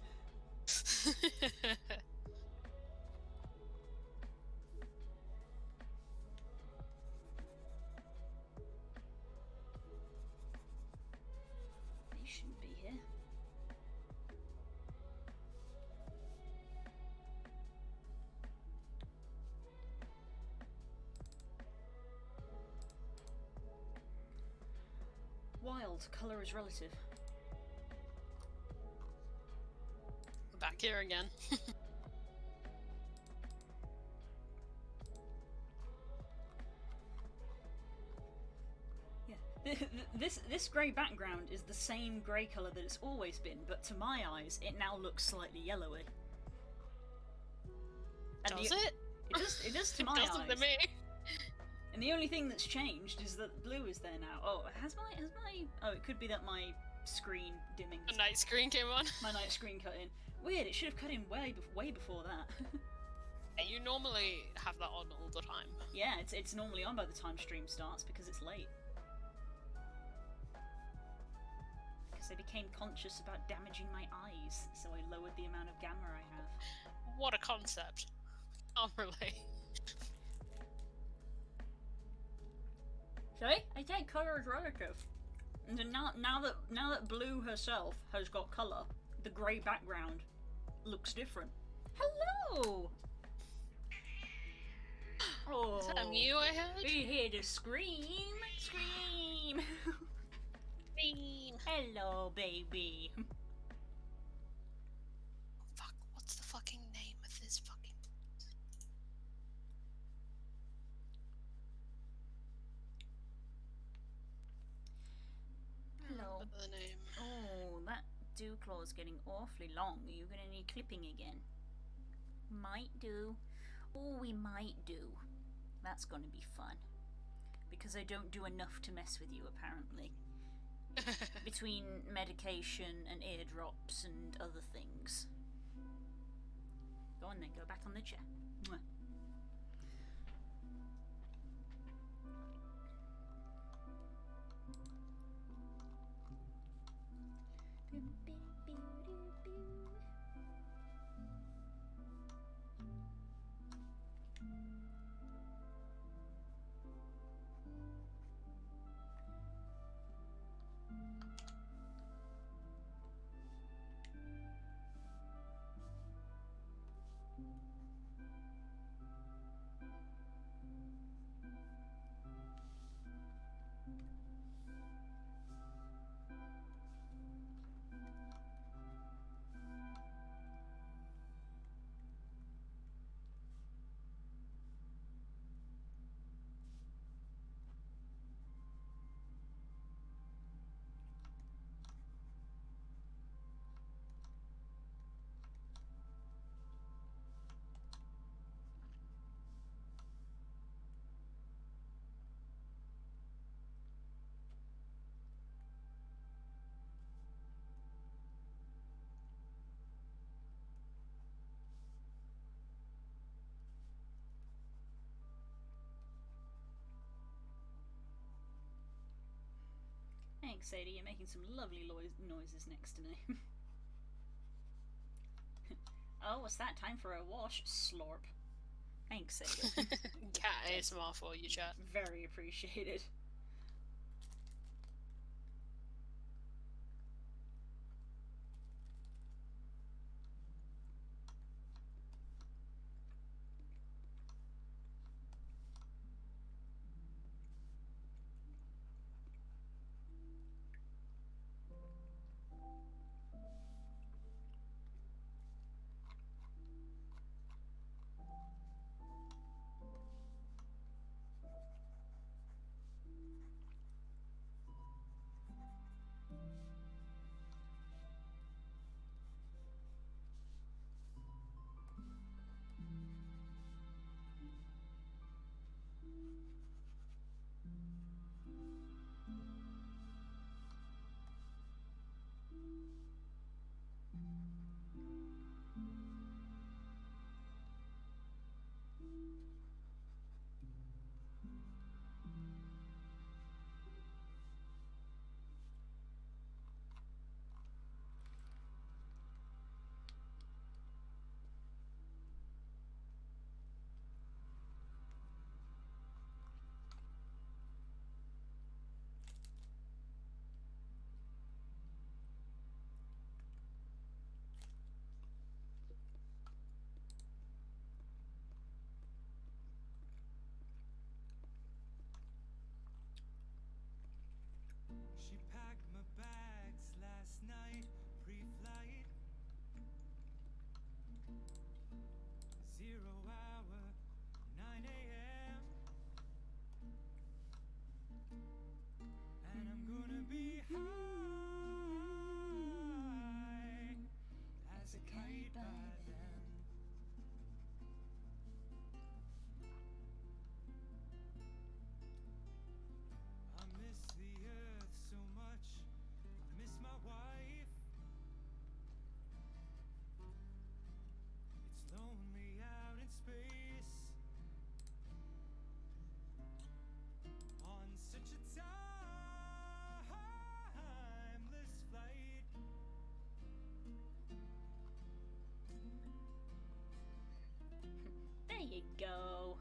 Speaker 2: They shouldn't be here. Wild, colour is relative.
Speaker 1: We're back here again.
Speaker 2: Yeah, this grey background is the same grey colour that it's always been, but to my eyes, it now looks slightly yellowy. And
Speaker 1: Does it?
Speaker 2: It does to my
Speaker 1: It
Speaker 2: eyes.
Speaker 1: doesn't to me.
Speaker 2: And the only thing that's changed is that blue is there now. Oh, has my oh, it could be that my screen dimming.
Speaker 1: The night screen came on.
Speaker 2: My night screen cut in. Weird. It should have cut in way before that.
Speaker 1: You normally have that on all the time.
Speaker 2: Yeah, it's normally on by the time stream starts because it's late. Because I became conscious about damaging my eyes, so I lowered the amount of gamma I have.
Speaker 1: What a concept. Can't relate.
Speaker 2: See? I think colour is relative. And then now that blue herself has got colour, the grey background looks different. Hello! Oh,
Speaker 1: Is that a Mew I heard?
Speaker 2: we hear the scream! Scream!
Speaker 1: Scream.
Speaker 2: Hello, baby.
Speaker 1: Fuck, what's the fucking name of this fucking...
Speaker 2: Hello.
Speaker 1: The name.
Speaker 2: Oh, that dew claw's getting awfully long. Are you gonna need clipping again? Might do. Oh, we might do. That's gonna be fun. Because I don't do enough to mess with you, apparently. Between medication and eardrops and other things. Go on then, go back on the chair. Mwah. Thanks, Sadie. You're making some lovely noises next to me. Oh, what's that? Time for a wash? Slorp. Thanks, Sadie.
Speaker 1: Cat ASMR for you, chat.
Speaker 2: Very appreciated. There you go.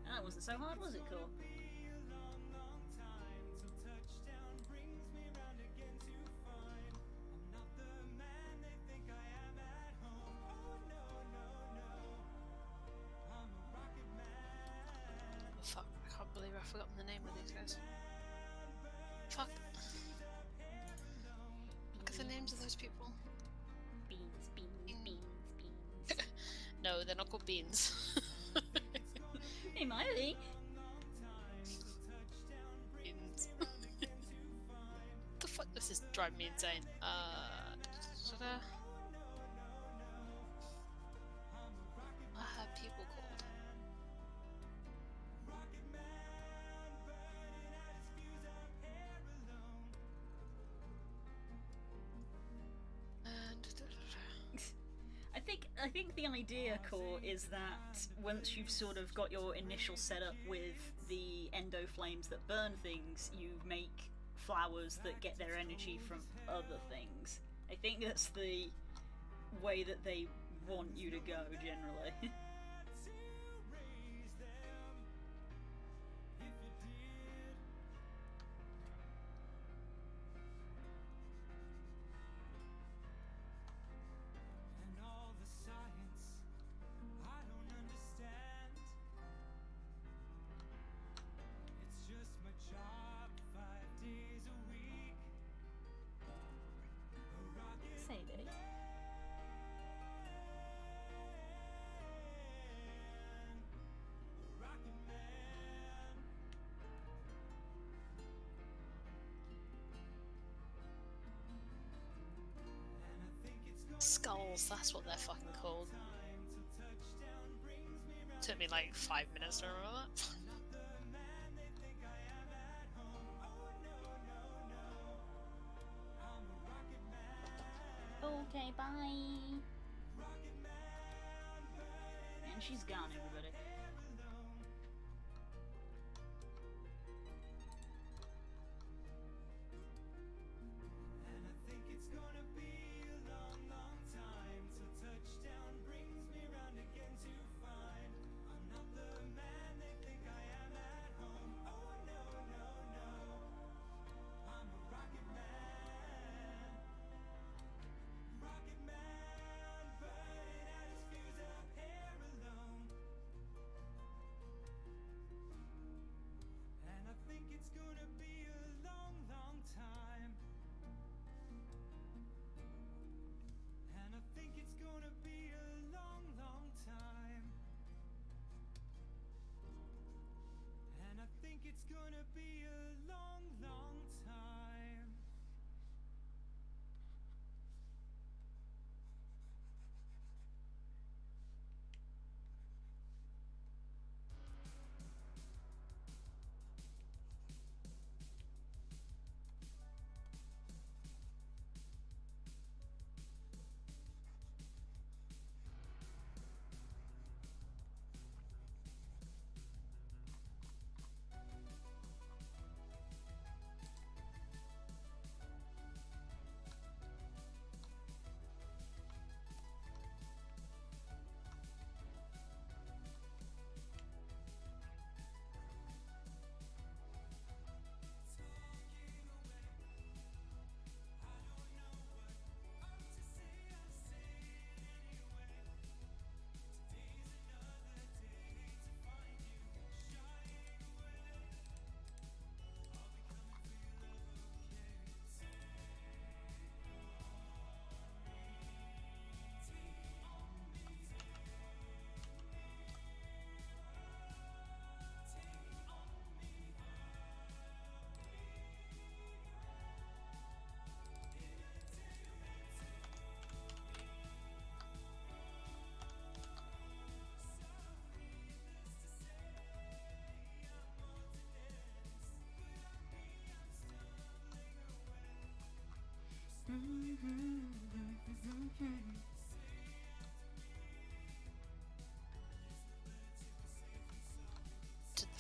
Speaker 2: That wasn't so hard, was it, Cole?
Speaker 1: Fuck, I can't believe I've forgotten the name of these guys. Fuck. Look at the names of those people.
Speaker 2: Beans.
Speaker 1: No, they're not called beans.
Speaker 2: They might be.
Speaker 1: Beans. The fuck? This is driving me insane. What have people called?
Speaker 2: I think the idea, Core, is that once you've sort of got your initial setup with the endo flames that burn things, you make flowers that get their energy from other things. I think that's the way that they want you to go, generally. Sadie.
Speaker 1: Skulls, that's what they're fucking called. Took me like 5 minutes to remember that.
Speaker 2: Okay, bye. And she's gone, everybody.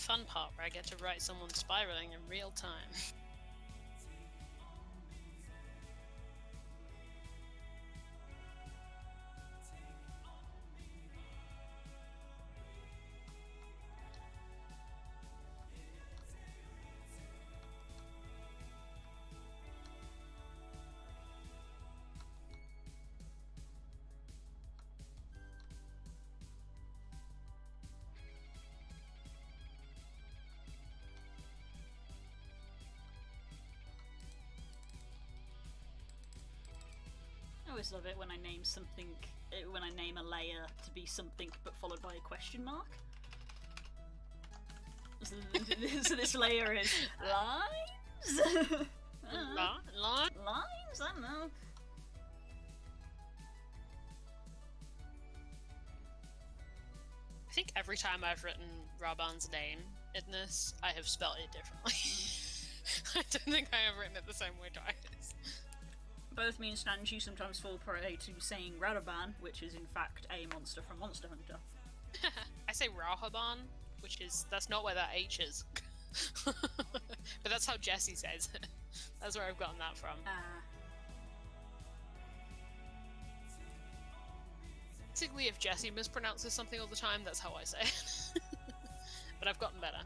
Speaker 1: fun part where I get to write someone spiraling in real time.
Speaker 2: I always love it when I name something, when I name a layer to be something but followed by a question mark. So this layer is lines?
Speaker 1: Lines?
Speaker 2: Lines? I don't know.
Speaker 1: I think every time I've written Raban's name in this, I have spelled it differently. I don't think I have written it the same way twice.
Speaker 2: Both me and Stanji sometimes fall prey to saying Radaban, which is in fact a monster from Monster Hunter.
Speaker 1: I say Rahaban, that's not where that H is. But that's how Jesse says it. That's where I've gotten that from. Basically, if Jesse mispronounces something all the time, that's how I say it. But I've gotten better.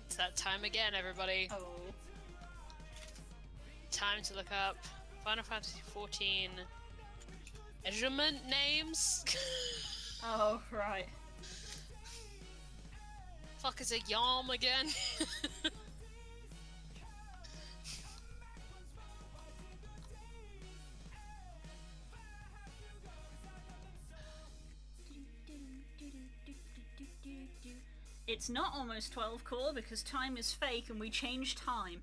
Speaker 1: It's that time again, everybody.
Speaker 2: Oh.
Speaker 1: Time to look up Final Fantasy XIV measurement names.
Speaker 2: Oh, right.
Speaker 1: Fuck is a yam again?
Speaker 2: It's not almost 12 core because time is fake and we change time.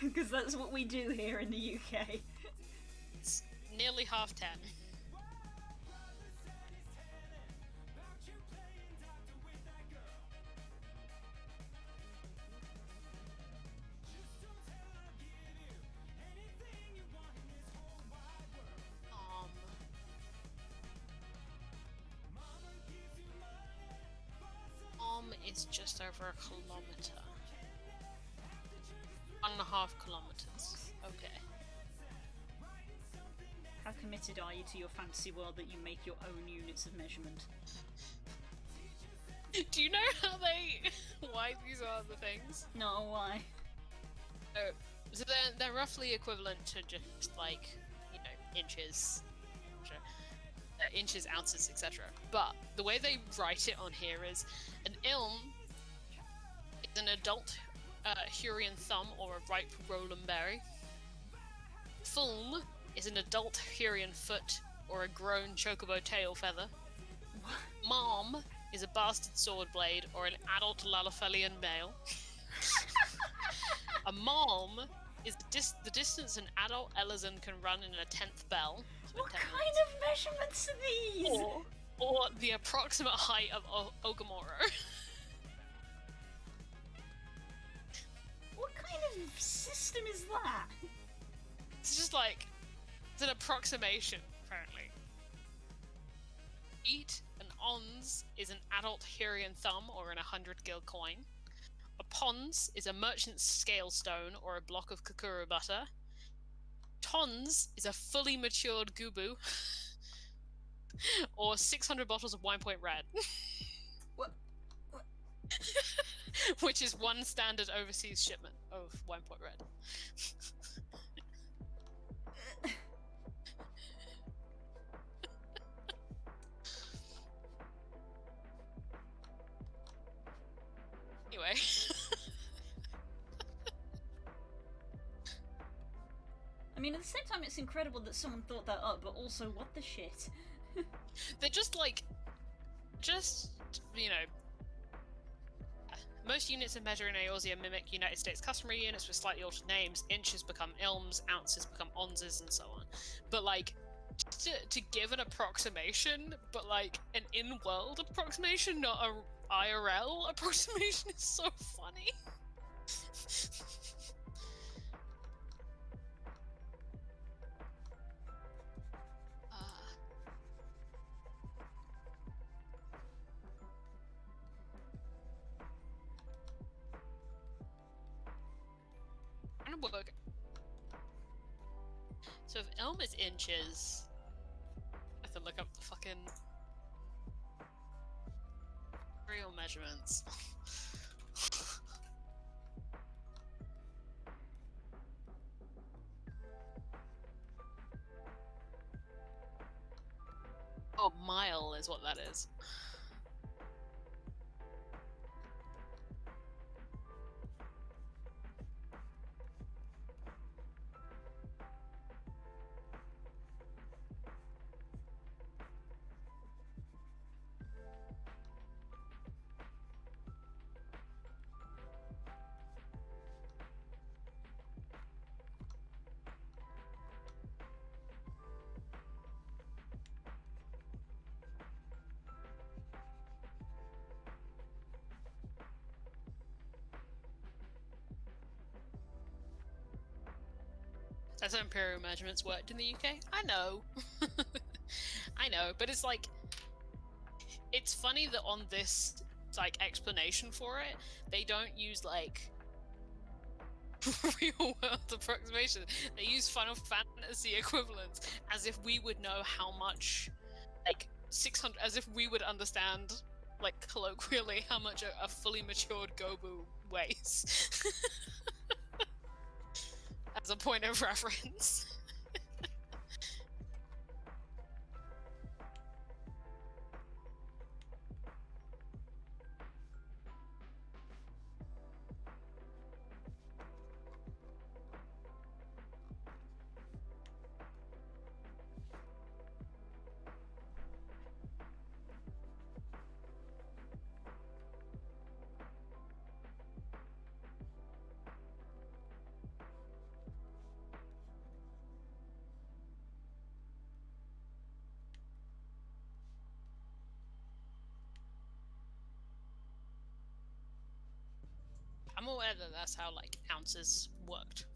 Speaker 2: Because that's what we do here in the UK.
Speaker 1: It's nearly 10:30. Is just over a kilometer. 1.5 kilometers. Okay.
Speaker 2: How committed are you to your fantasy world that you make your own units of measurement?
Speaker 1: Do you know how why these are the things?
Speaker 2: No, why?
Speaker 1: So they're roughly equivalent to just like, inches. Inches, ounces, etc. But the way they write it on here is an ilm is an adult Hurrian thumb or a ripe roland berry. Fulm is an adult Hurrian foot or a grown chocobo tail feather. Mom is a bastard sword blade or an adult Lalafelian male. A mom is the distance an adult Elizan can run in a 10th bell. So
Speaker 2: What
Speaker 1: 10
Speaker 2: kind
Speaker 1: minutes.
Speaker 2: of measurements are these?
Speaker 1: Or the approximate height of Ogamoro.
Speaker 2: What kind of system is that?
Speaker 1: It's just like, it's an approximation, apparently. Eat an ons is an adult Hurrian thumb or an 100 gil coin. A pons is a merchant's scale stone or a block of kukuru butter. Tons is a fully matured gubu. Or 600 bottles of Wine Point Red.
Speaker 2: What?
Speaker 1: Which is one standard overseas shipment of Wine Point Red. Anyway.
Speaker 2: I mean, at the same time, it's incredible that someone thought that up, but also, what the shit?
Speaker 1: They're just like, you know, most units of measure in Eorzea mimic United States customary units with slightly altered names. Inches become ilms, ounces become onzes, and so on. But like, to give an approximation, but like an in-world approximation, not a IRL approximation, is so funny. Work. So if ilm is inches, I have to look up the fucking real measurements. Oh, mile is what that is. That's how imperial measurements worked in the UK. I know. I know, but it's like, it's funny that on this like explanation for it, they don't use like real world approximation. They use Final Fantasy equivalents as if we would know how much, like 600, as if we would understand, like colloquially, how much a fully matured Gobu weighs. As a point of reference. I'm aware that that's how like ounces worked.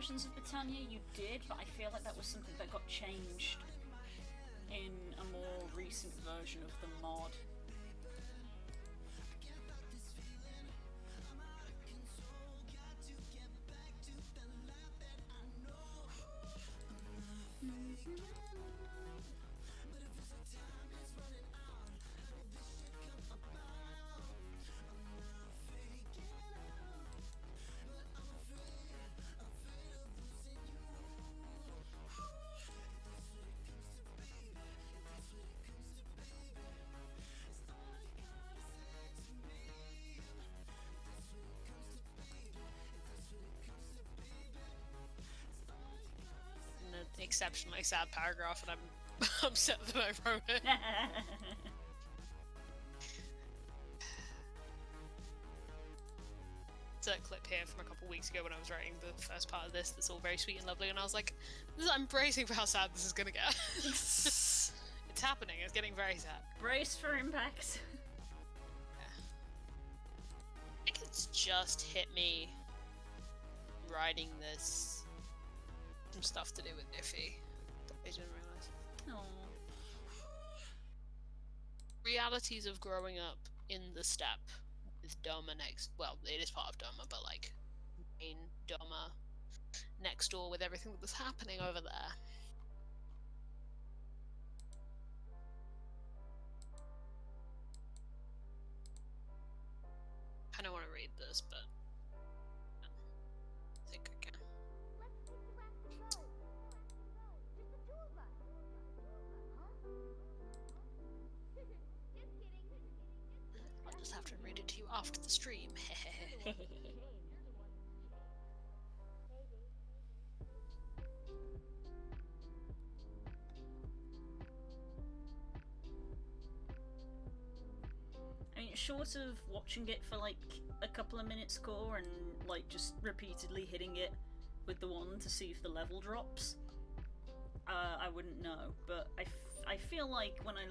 Speaker 2: versions of Britannia you did, but I feel like that was something that got changed in a more recent version of the mod.
Speaker 1: An exceptionally sad paragraph, and I'm upset that I wrote it. It's a clip here from a couple weeks ago when I was writing the first part of this that's all very sweet and lovely, and I was like, I'm bracing for how sad this is gonna get. It's happening, it's getting very sad.
Speaker 2: Brace for impact.
Speaker 1: Yeah. I think it's just hit me writing this. Some stuff to do with Iffy that I didn't realise.
Speaker 2: Aww.
Speaker 1: Realities of growing up in the steppe with Doma next. Well, it is part of Doma, but like in Doma next door with everything that was happening over there. I don't want to read this, but I think I can. I'll just have to read it to you after the stream.
Speaker 2: I mean, short of watching it for like a couple of minutes core and like just repeatedly hitting it with the wand to see if the level drops, I wouldn't know. But I feel like when I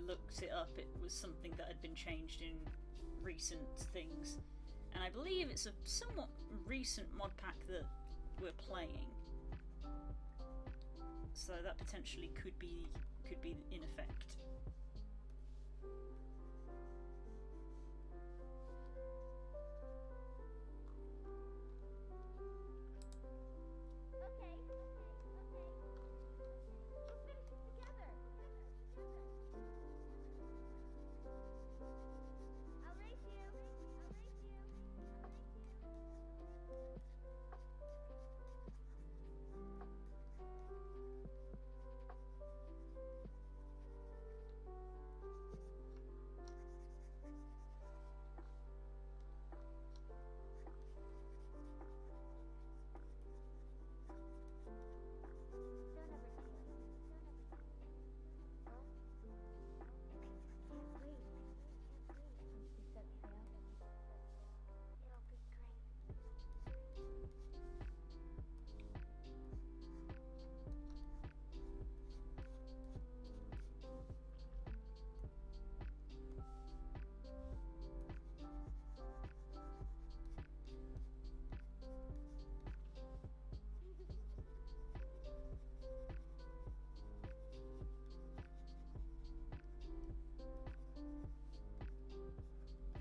Speaker 2: looked it up, it was something that had been changed in recent things, and I believe it's a somewhat recent mod pack that we're playing. So that potentially could be in effect.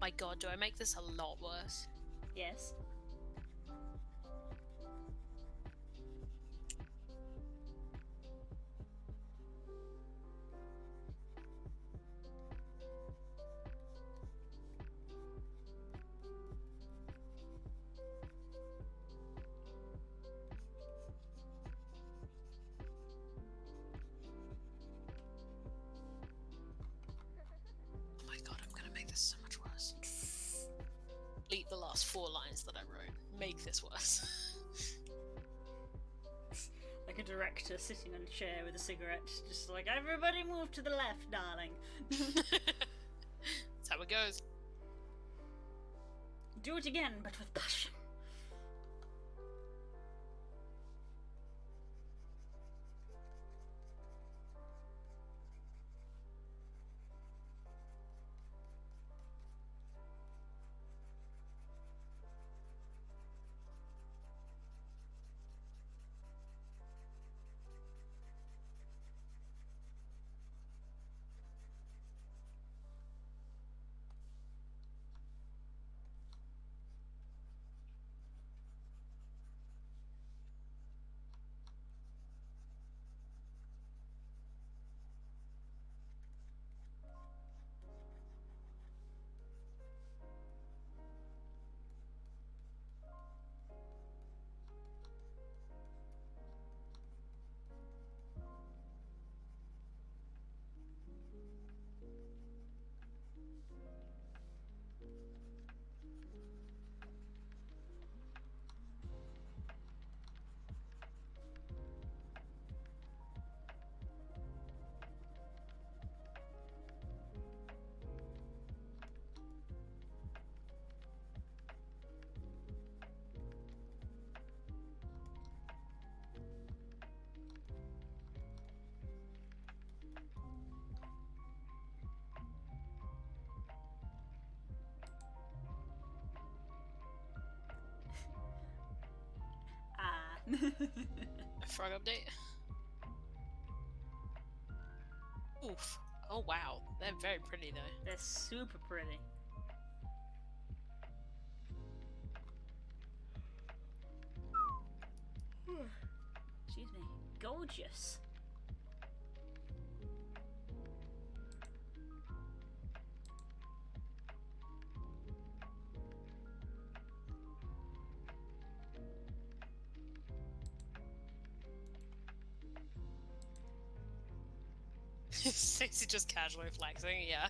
Speaker 1: My god, do I make this a lot worse?
Speaker 2: Yes.
Speaker 1: Oh my god, I'm gonna make this so much worse. Delete the last 4 lines that I wrote. Make this worse.
Speaker 2: Like a director sitting on a chair with a cigarette, just like, everybody move to the left, darling.
Speaker 1: That's how it goes.
Speaker 2: Do it again, but with passion.
Speaker 1: frog update. Oof. Oh wow, they're very pretty though.
Speaker 2: They're super pretty. Excuse me. Gorgeous.
Speaker 1: Stacey just casually flexing, yeah.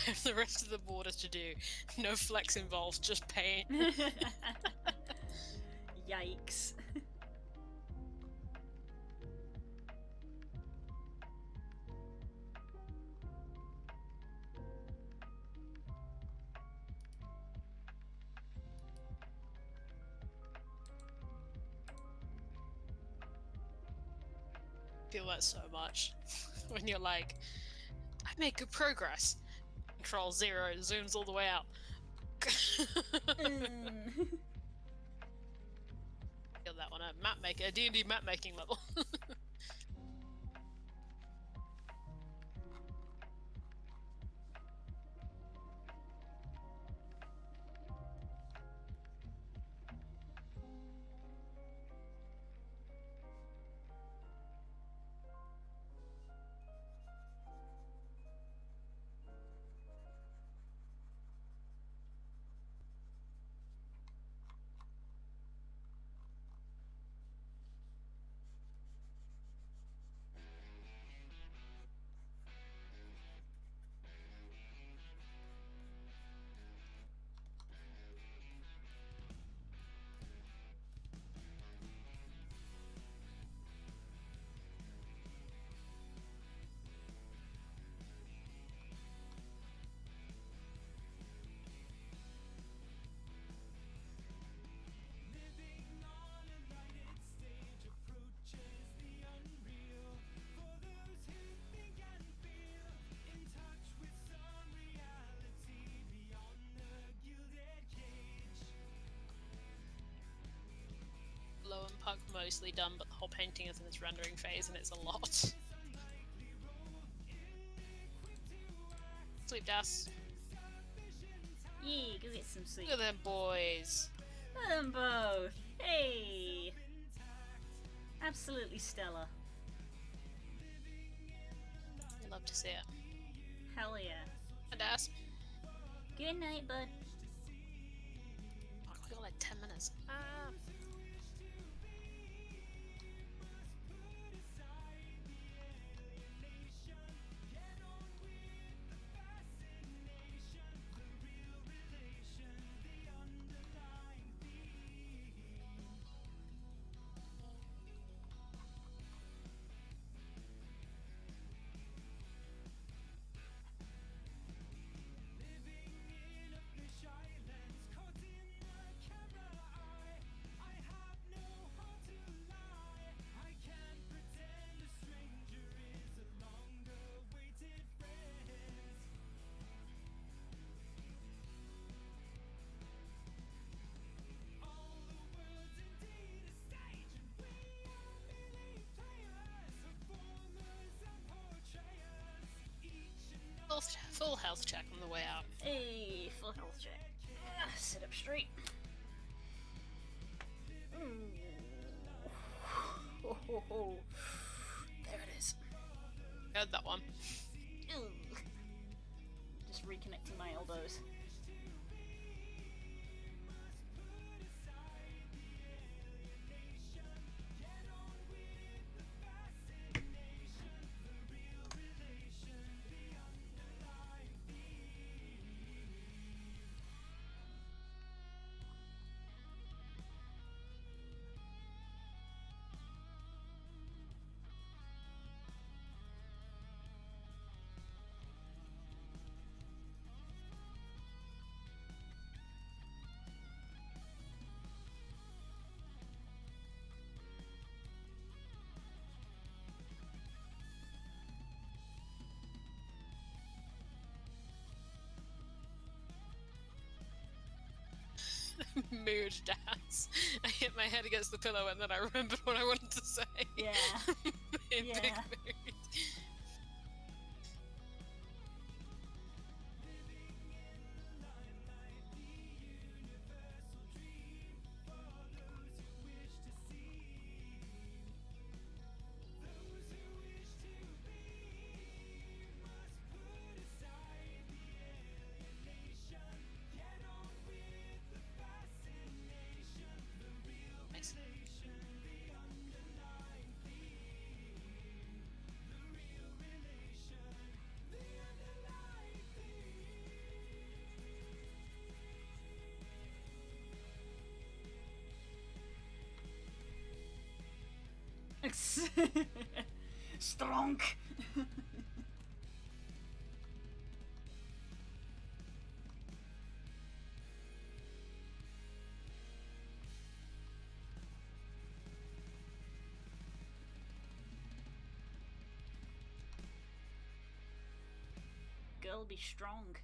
Speaker 1: If the rest of the board is to do, no flex involved, just pain.
Speaker 2: Yikes.
Speaker 1: Feel that so much when you're like, I made good progress. Control 0 zooms all the way out. Feel that one at map maker, D&D map making level. Low and Puck mostly done, but the whole painting is in its rendering phase and it's a lot. Sleep, Das.
Speaker 2: Yeah, go get some sleep.
Speaker 1: Look at them boys.
Speaker 2: Look at them both. Hey. Absolutely stellar.
Speaker 1: Love to see it.
Speaker 2: Hell yeah.
Speaker 1: Hi, Das.
Speaker 2: Good night, bud.
Speaker 1: Oh, we got like 10 minutes. Full health check on the way out.
Speaker 2: Hey, full health check. Sit up straight. There it is.
Speaker 1: Heard that one.
Speaker 2: Ugh. Just reconnecting my elbows.
Speaker 1: Mood dance. I hit my head against the pillow and then I remembered what I wanted to say.
Speaker 2: Yeah.
Speaker 1: In
Speaker 2: Yeah.
Speaker 1: big mood. Nice.
Speaker 2: Strong. Girl, be strong.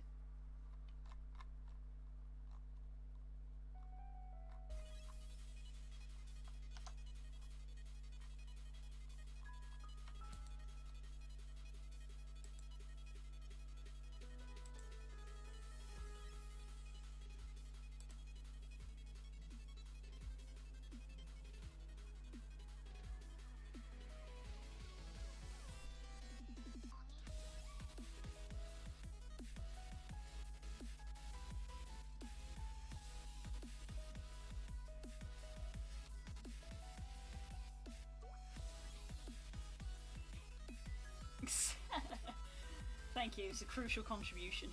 Speaker 2: Thank you, it's a crucial contribution.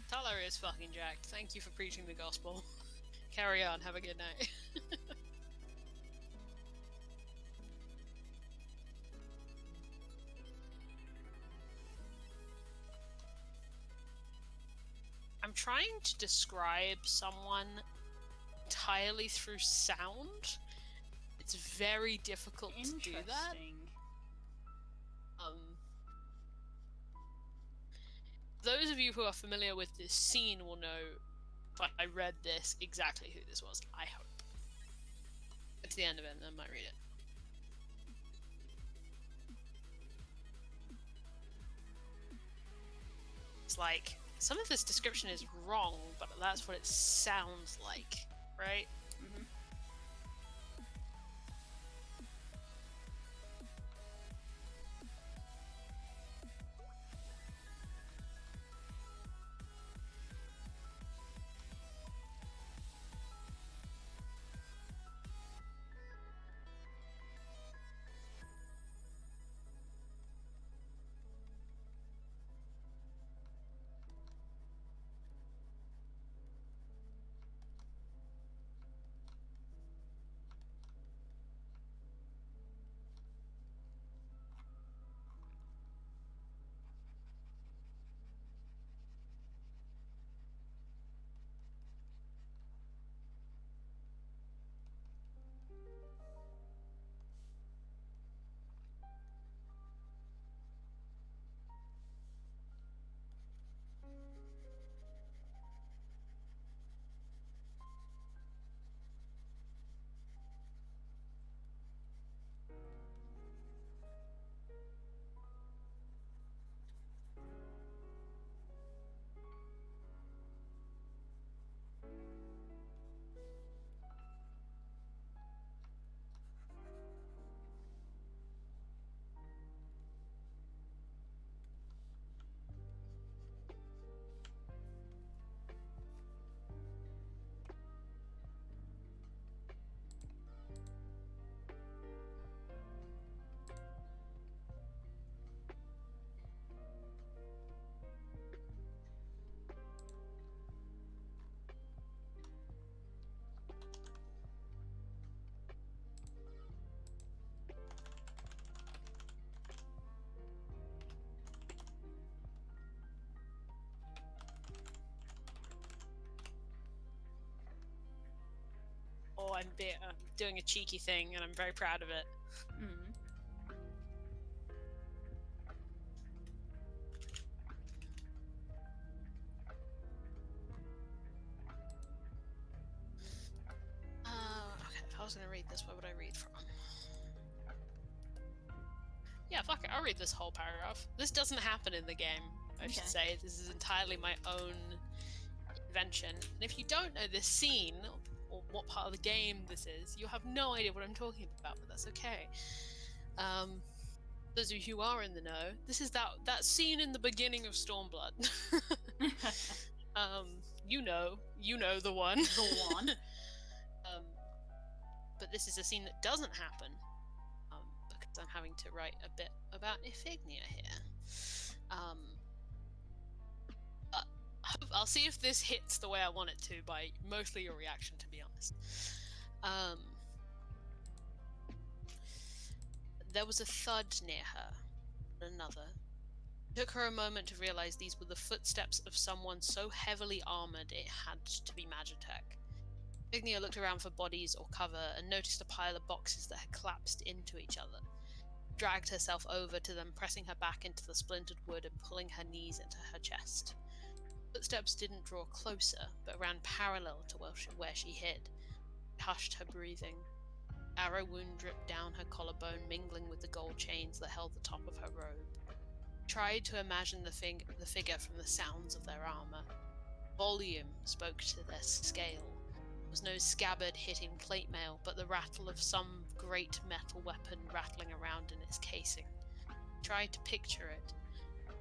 Speaker 1: Tyler is fucking jacked. Thank you for preaching the gospel. Carry on. Have a good night. I'm trying to describe someone entirely through sound. It's very difficult to do that. Those of you who are familiar with this scene will know if I read this exactly who this was, I hope. Get to the end of it and then I might read it. It's like, some of this description is wrong, but that's what it sounds like, right?
Speaker 2: Mm-hmm.
Speaker 1: or I'm doing a cheeky thing, and I'm very proud of it.
Speaker 2: Mm.
Speaker 1: Okay, if I was going to read this, where would I read from? Yeah, fuck it, I'll read this whole paragraph. This doesn't happen in the game, I should say. This is entirely my own invention. And if you don't know this scene, or what part of the game this is, you have no idea what I'm talking about, but that's okay. Those of you who are in the know, this is that scene in the beginning of Stormblood. You know the one.
Speaker 2: The one.
Speaker 1: But this is a scene that doesn't happen, because I'm having to write a bit about Iphignia here. I'll see if this hits the way I want it to by mostly your reaction, to be honest. There was a thud near her, another. It took her a moment to realize these were the footsteps of someone so heavily armored it had to be Magitech. Iphignia looked around for bodies or cover and noticed a pile of boxes that had collapsed into each other. Dragged herself over to them, pressing her back into the splintered wood and pulling her knees into her chest. Footsteps didn't draw closer, but ran parallel to where she hid. It hushed her breathing. Arrow wound dripped down her collarbone, mingling with the gold chains that held the top of her robe. Tried to imagine the figure from the sounds of their armor. Volume spoke to their scale. There was no scabbard hitting plate mail, but the rattle of some great metal weapon rattling around in its casing. Tried to picture it.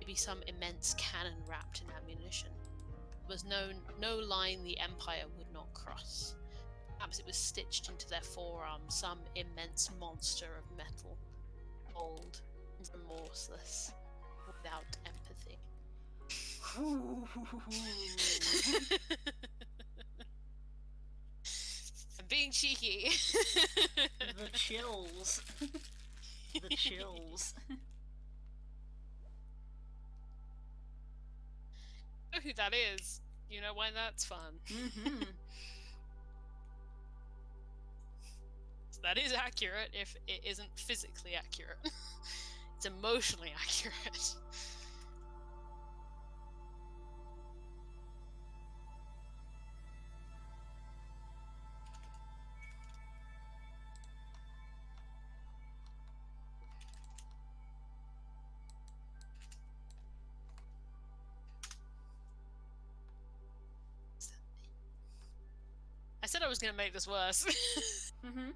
Speaker 1: Maybe some immense cannon wrapped in ammunition. There was no line the Empire would not cross. Perhaps it was stitched into their forearms, some immense monster of metal. Cold, remorseless, without empathy. I'm being cheeky.
Speaker 2: The chills. The chills.
Speaker 1: Know who that is. You know why that's fun.
Speaker 2: Mm-hmm.
Speaker 1: So that is accurate if it isn't physically accurate. It's emotionally accurate. I said I was going to make this worse.
Speaker 2: Mm-hmm.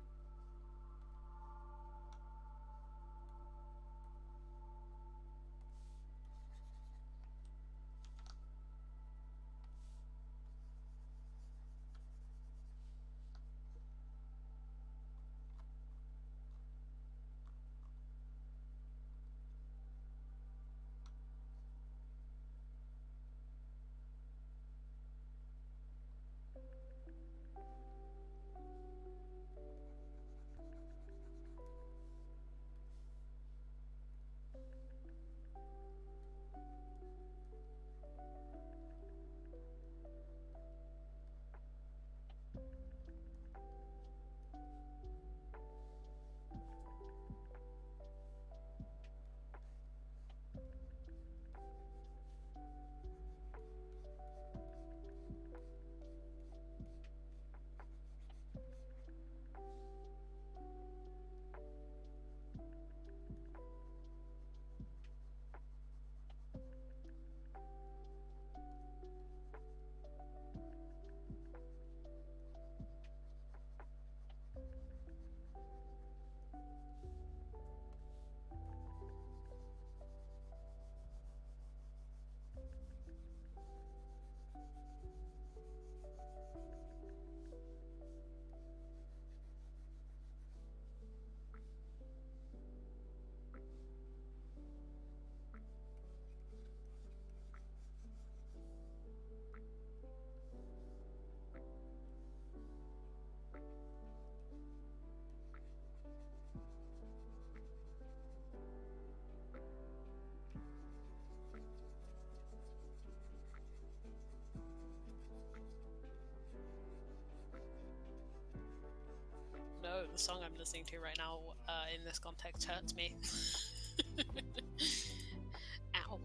Speaker 1: the song I'm listening to right now in this context hurts me. Ow.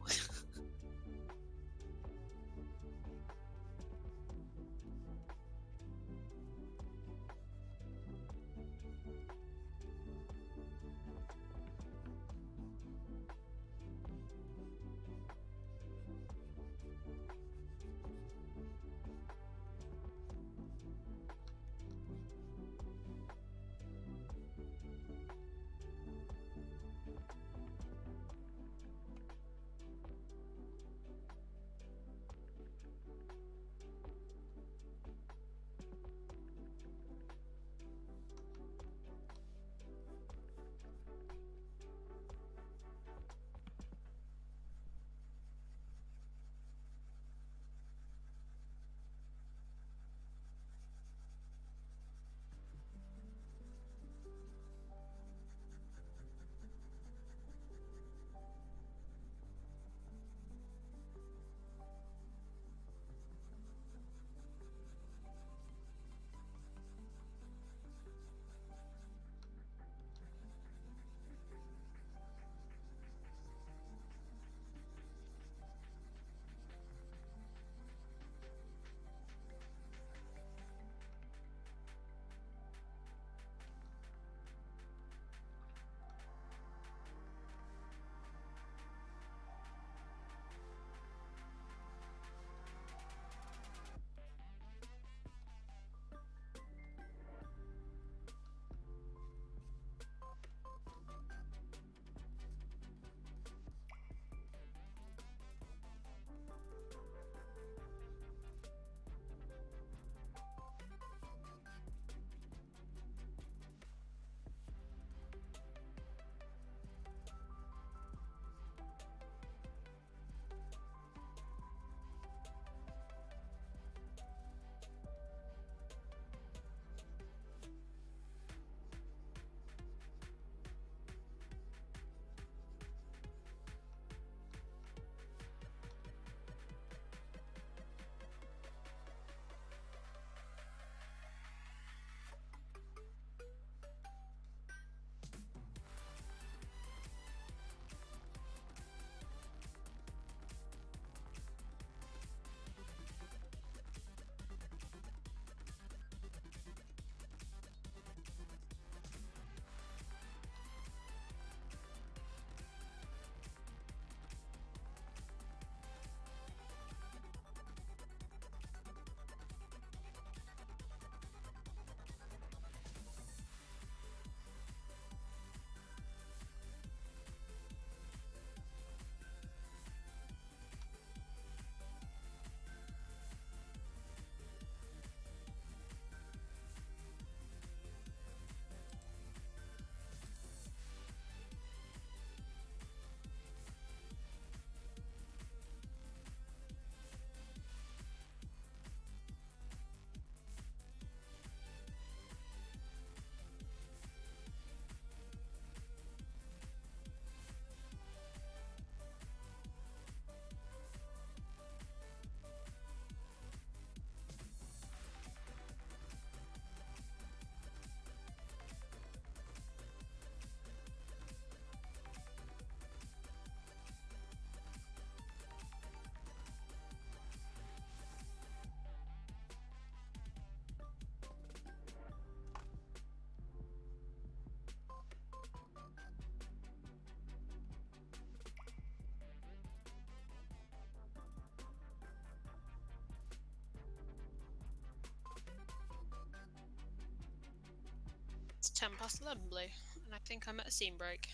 Speaker 1: It's 11, Blue, and I think I'm at a scene break.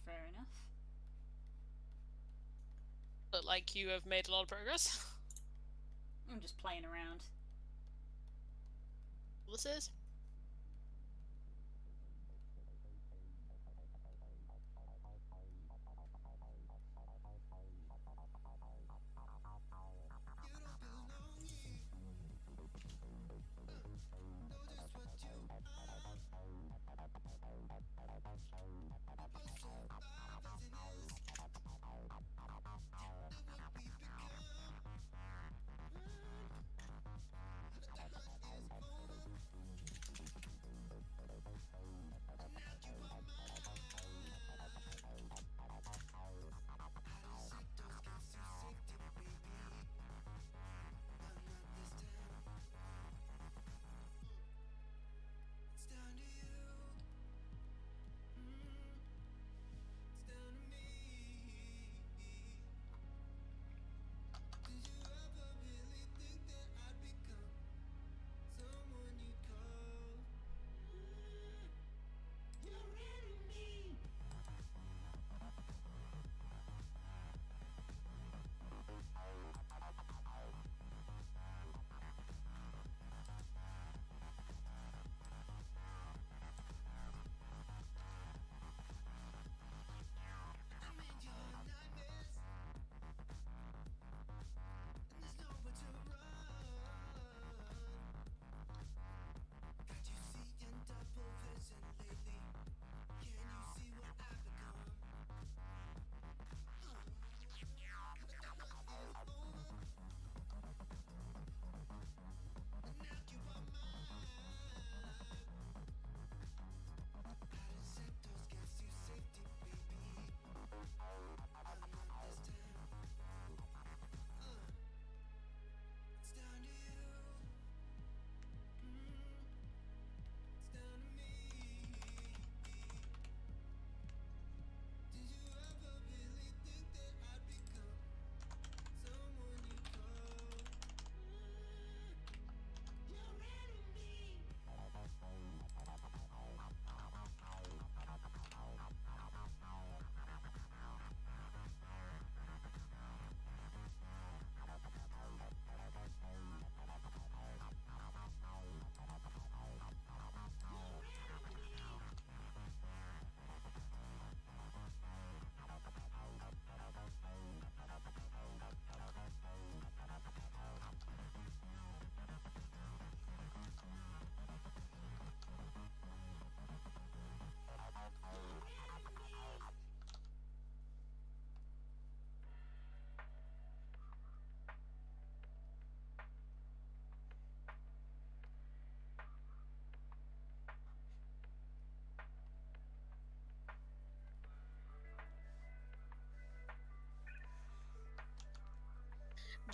Speaker 2: Fair enough.
Speaker 1: But like you have made a lot of progress.
Speaker 2: I'm just playing around.
Speaker 1: This is?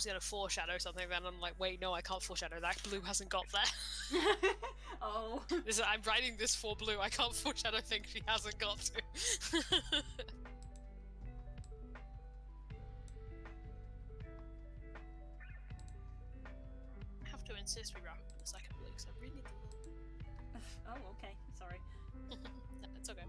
Speaker 1: was going to foreshadow something, then I'm like, wait, no, I can't foreshadow that. Blue hasn't got there.
Speaker 2: Oh.
Speaker 1: I'm writing this for Blue. I can't foreshadow things she hasn't got to. I have to insist we wrap up in a second, Blue, because I really need to.
Speaker 2: Oh, okay. Sorry.
Speaker 1: It's okay.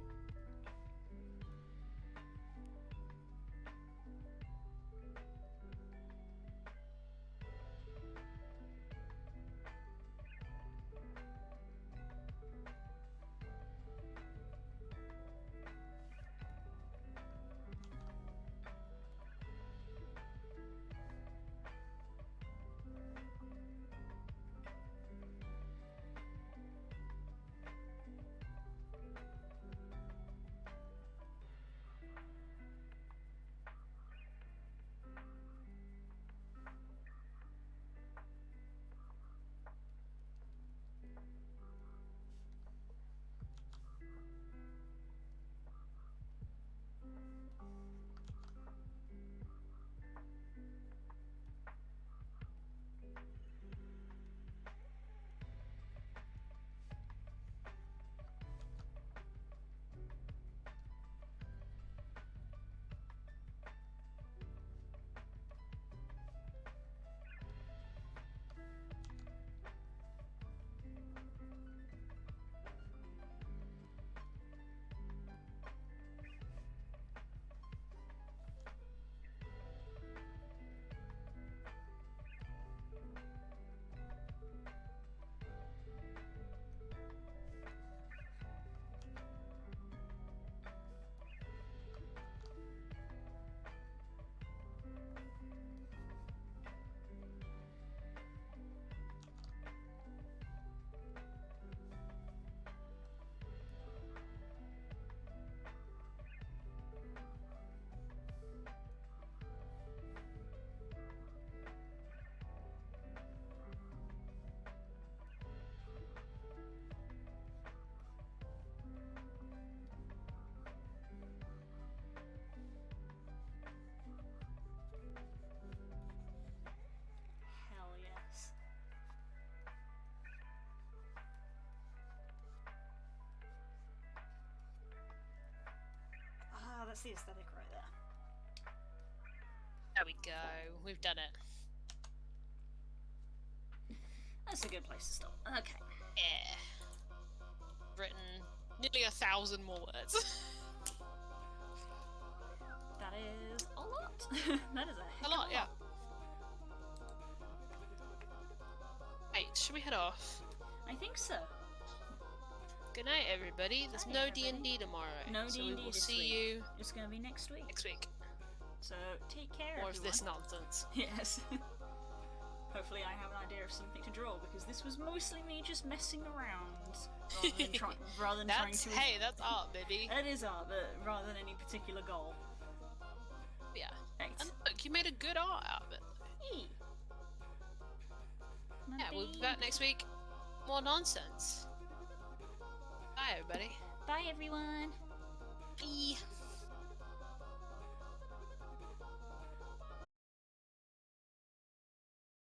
Speaker 2: Hell yes. Ah, that's the aesthetic right there.
Speaker 1: There we go. We've done it.
Speaker 2: That's a good place to stop. Okay.
Speaker 1: Yeah. Written nearly 1,000 more words.
Speaker 2: That is a lot. That is a
Speaker 1: lot, yeah. Hey, should we head off?
Speaker 2: I think so.
Speaker 1: Good night, everybody. There's no D&D tomorrow.
Speaker 2: No
Speaker 1: so
Speaker 2: D&D
Speaker 1: we will
Speaker 2: this
Speaker 1: see
Speaker 2: week.
Speaker 1: you
Speaker 2: It's going to be next week.
Speaker 1: next week.
Speaker 2: So take care,
Speaker 1: More of
Speaker 2: everyone.
Speaker 1: this nonsense.
Speaker 2: Yes. Hopefully I have an idea of something to draw, because this was mostly me just messing around rather than trying to...
Speaker 1: Hey, that's art, baby.
Speaker 2: That is art, but rather than any particular goal.
Speaker 1: Yeah.
Speaker 2: Thanks.
Speaker 1: And look, you made a good art out of it.
Speaker 2: Hey.
Speaker 1: Yeah, we'll be back next week. More nonsense. Bye, everybody.
Speaker 2: Bye, everyone.
Speaker 1: Bye.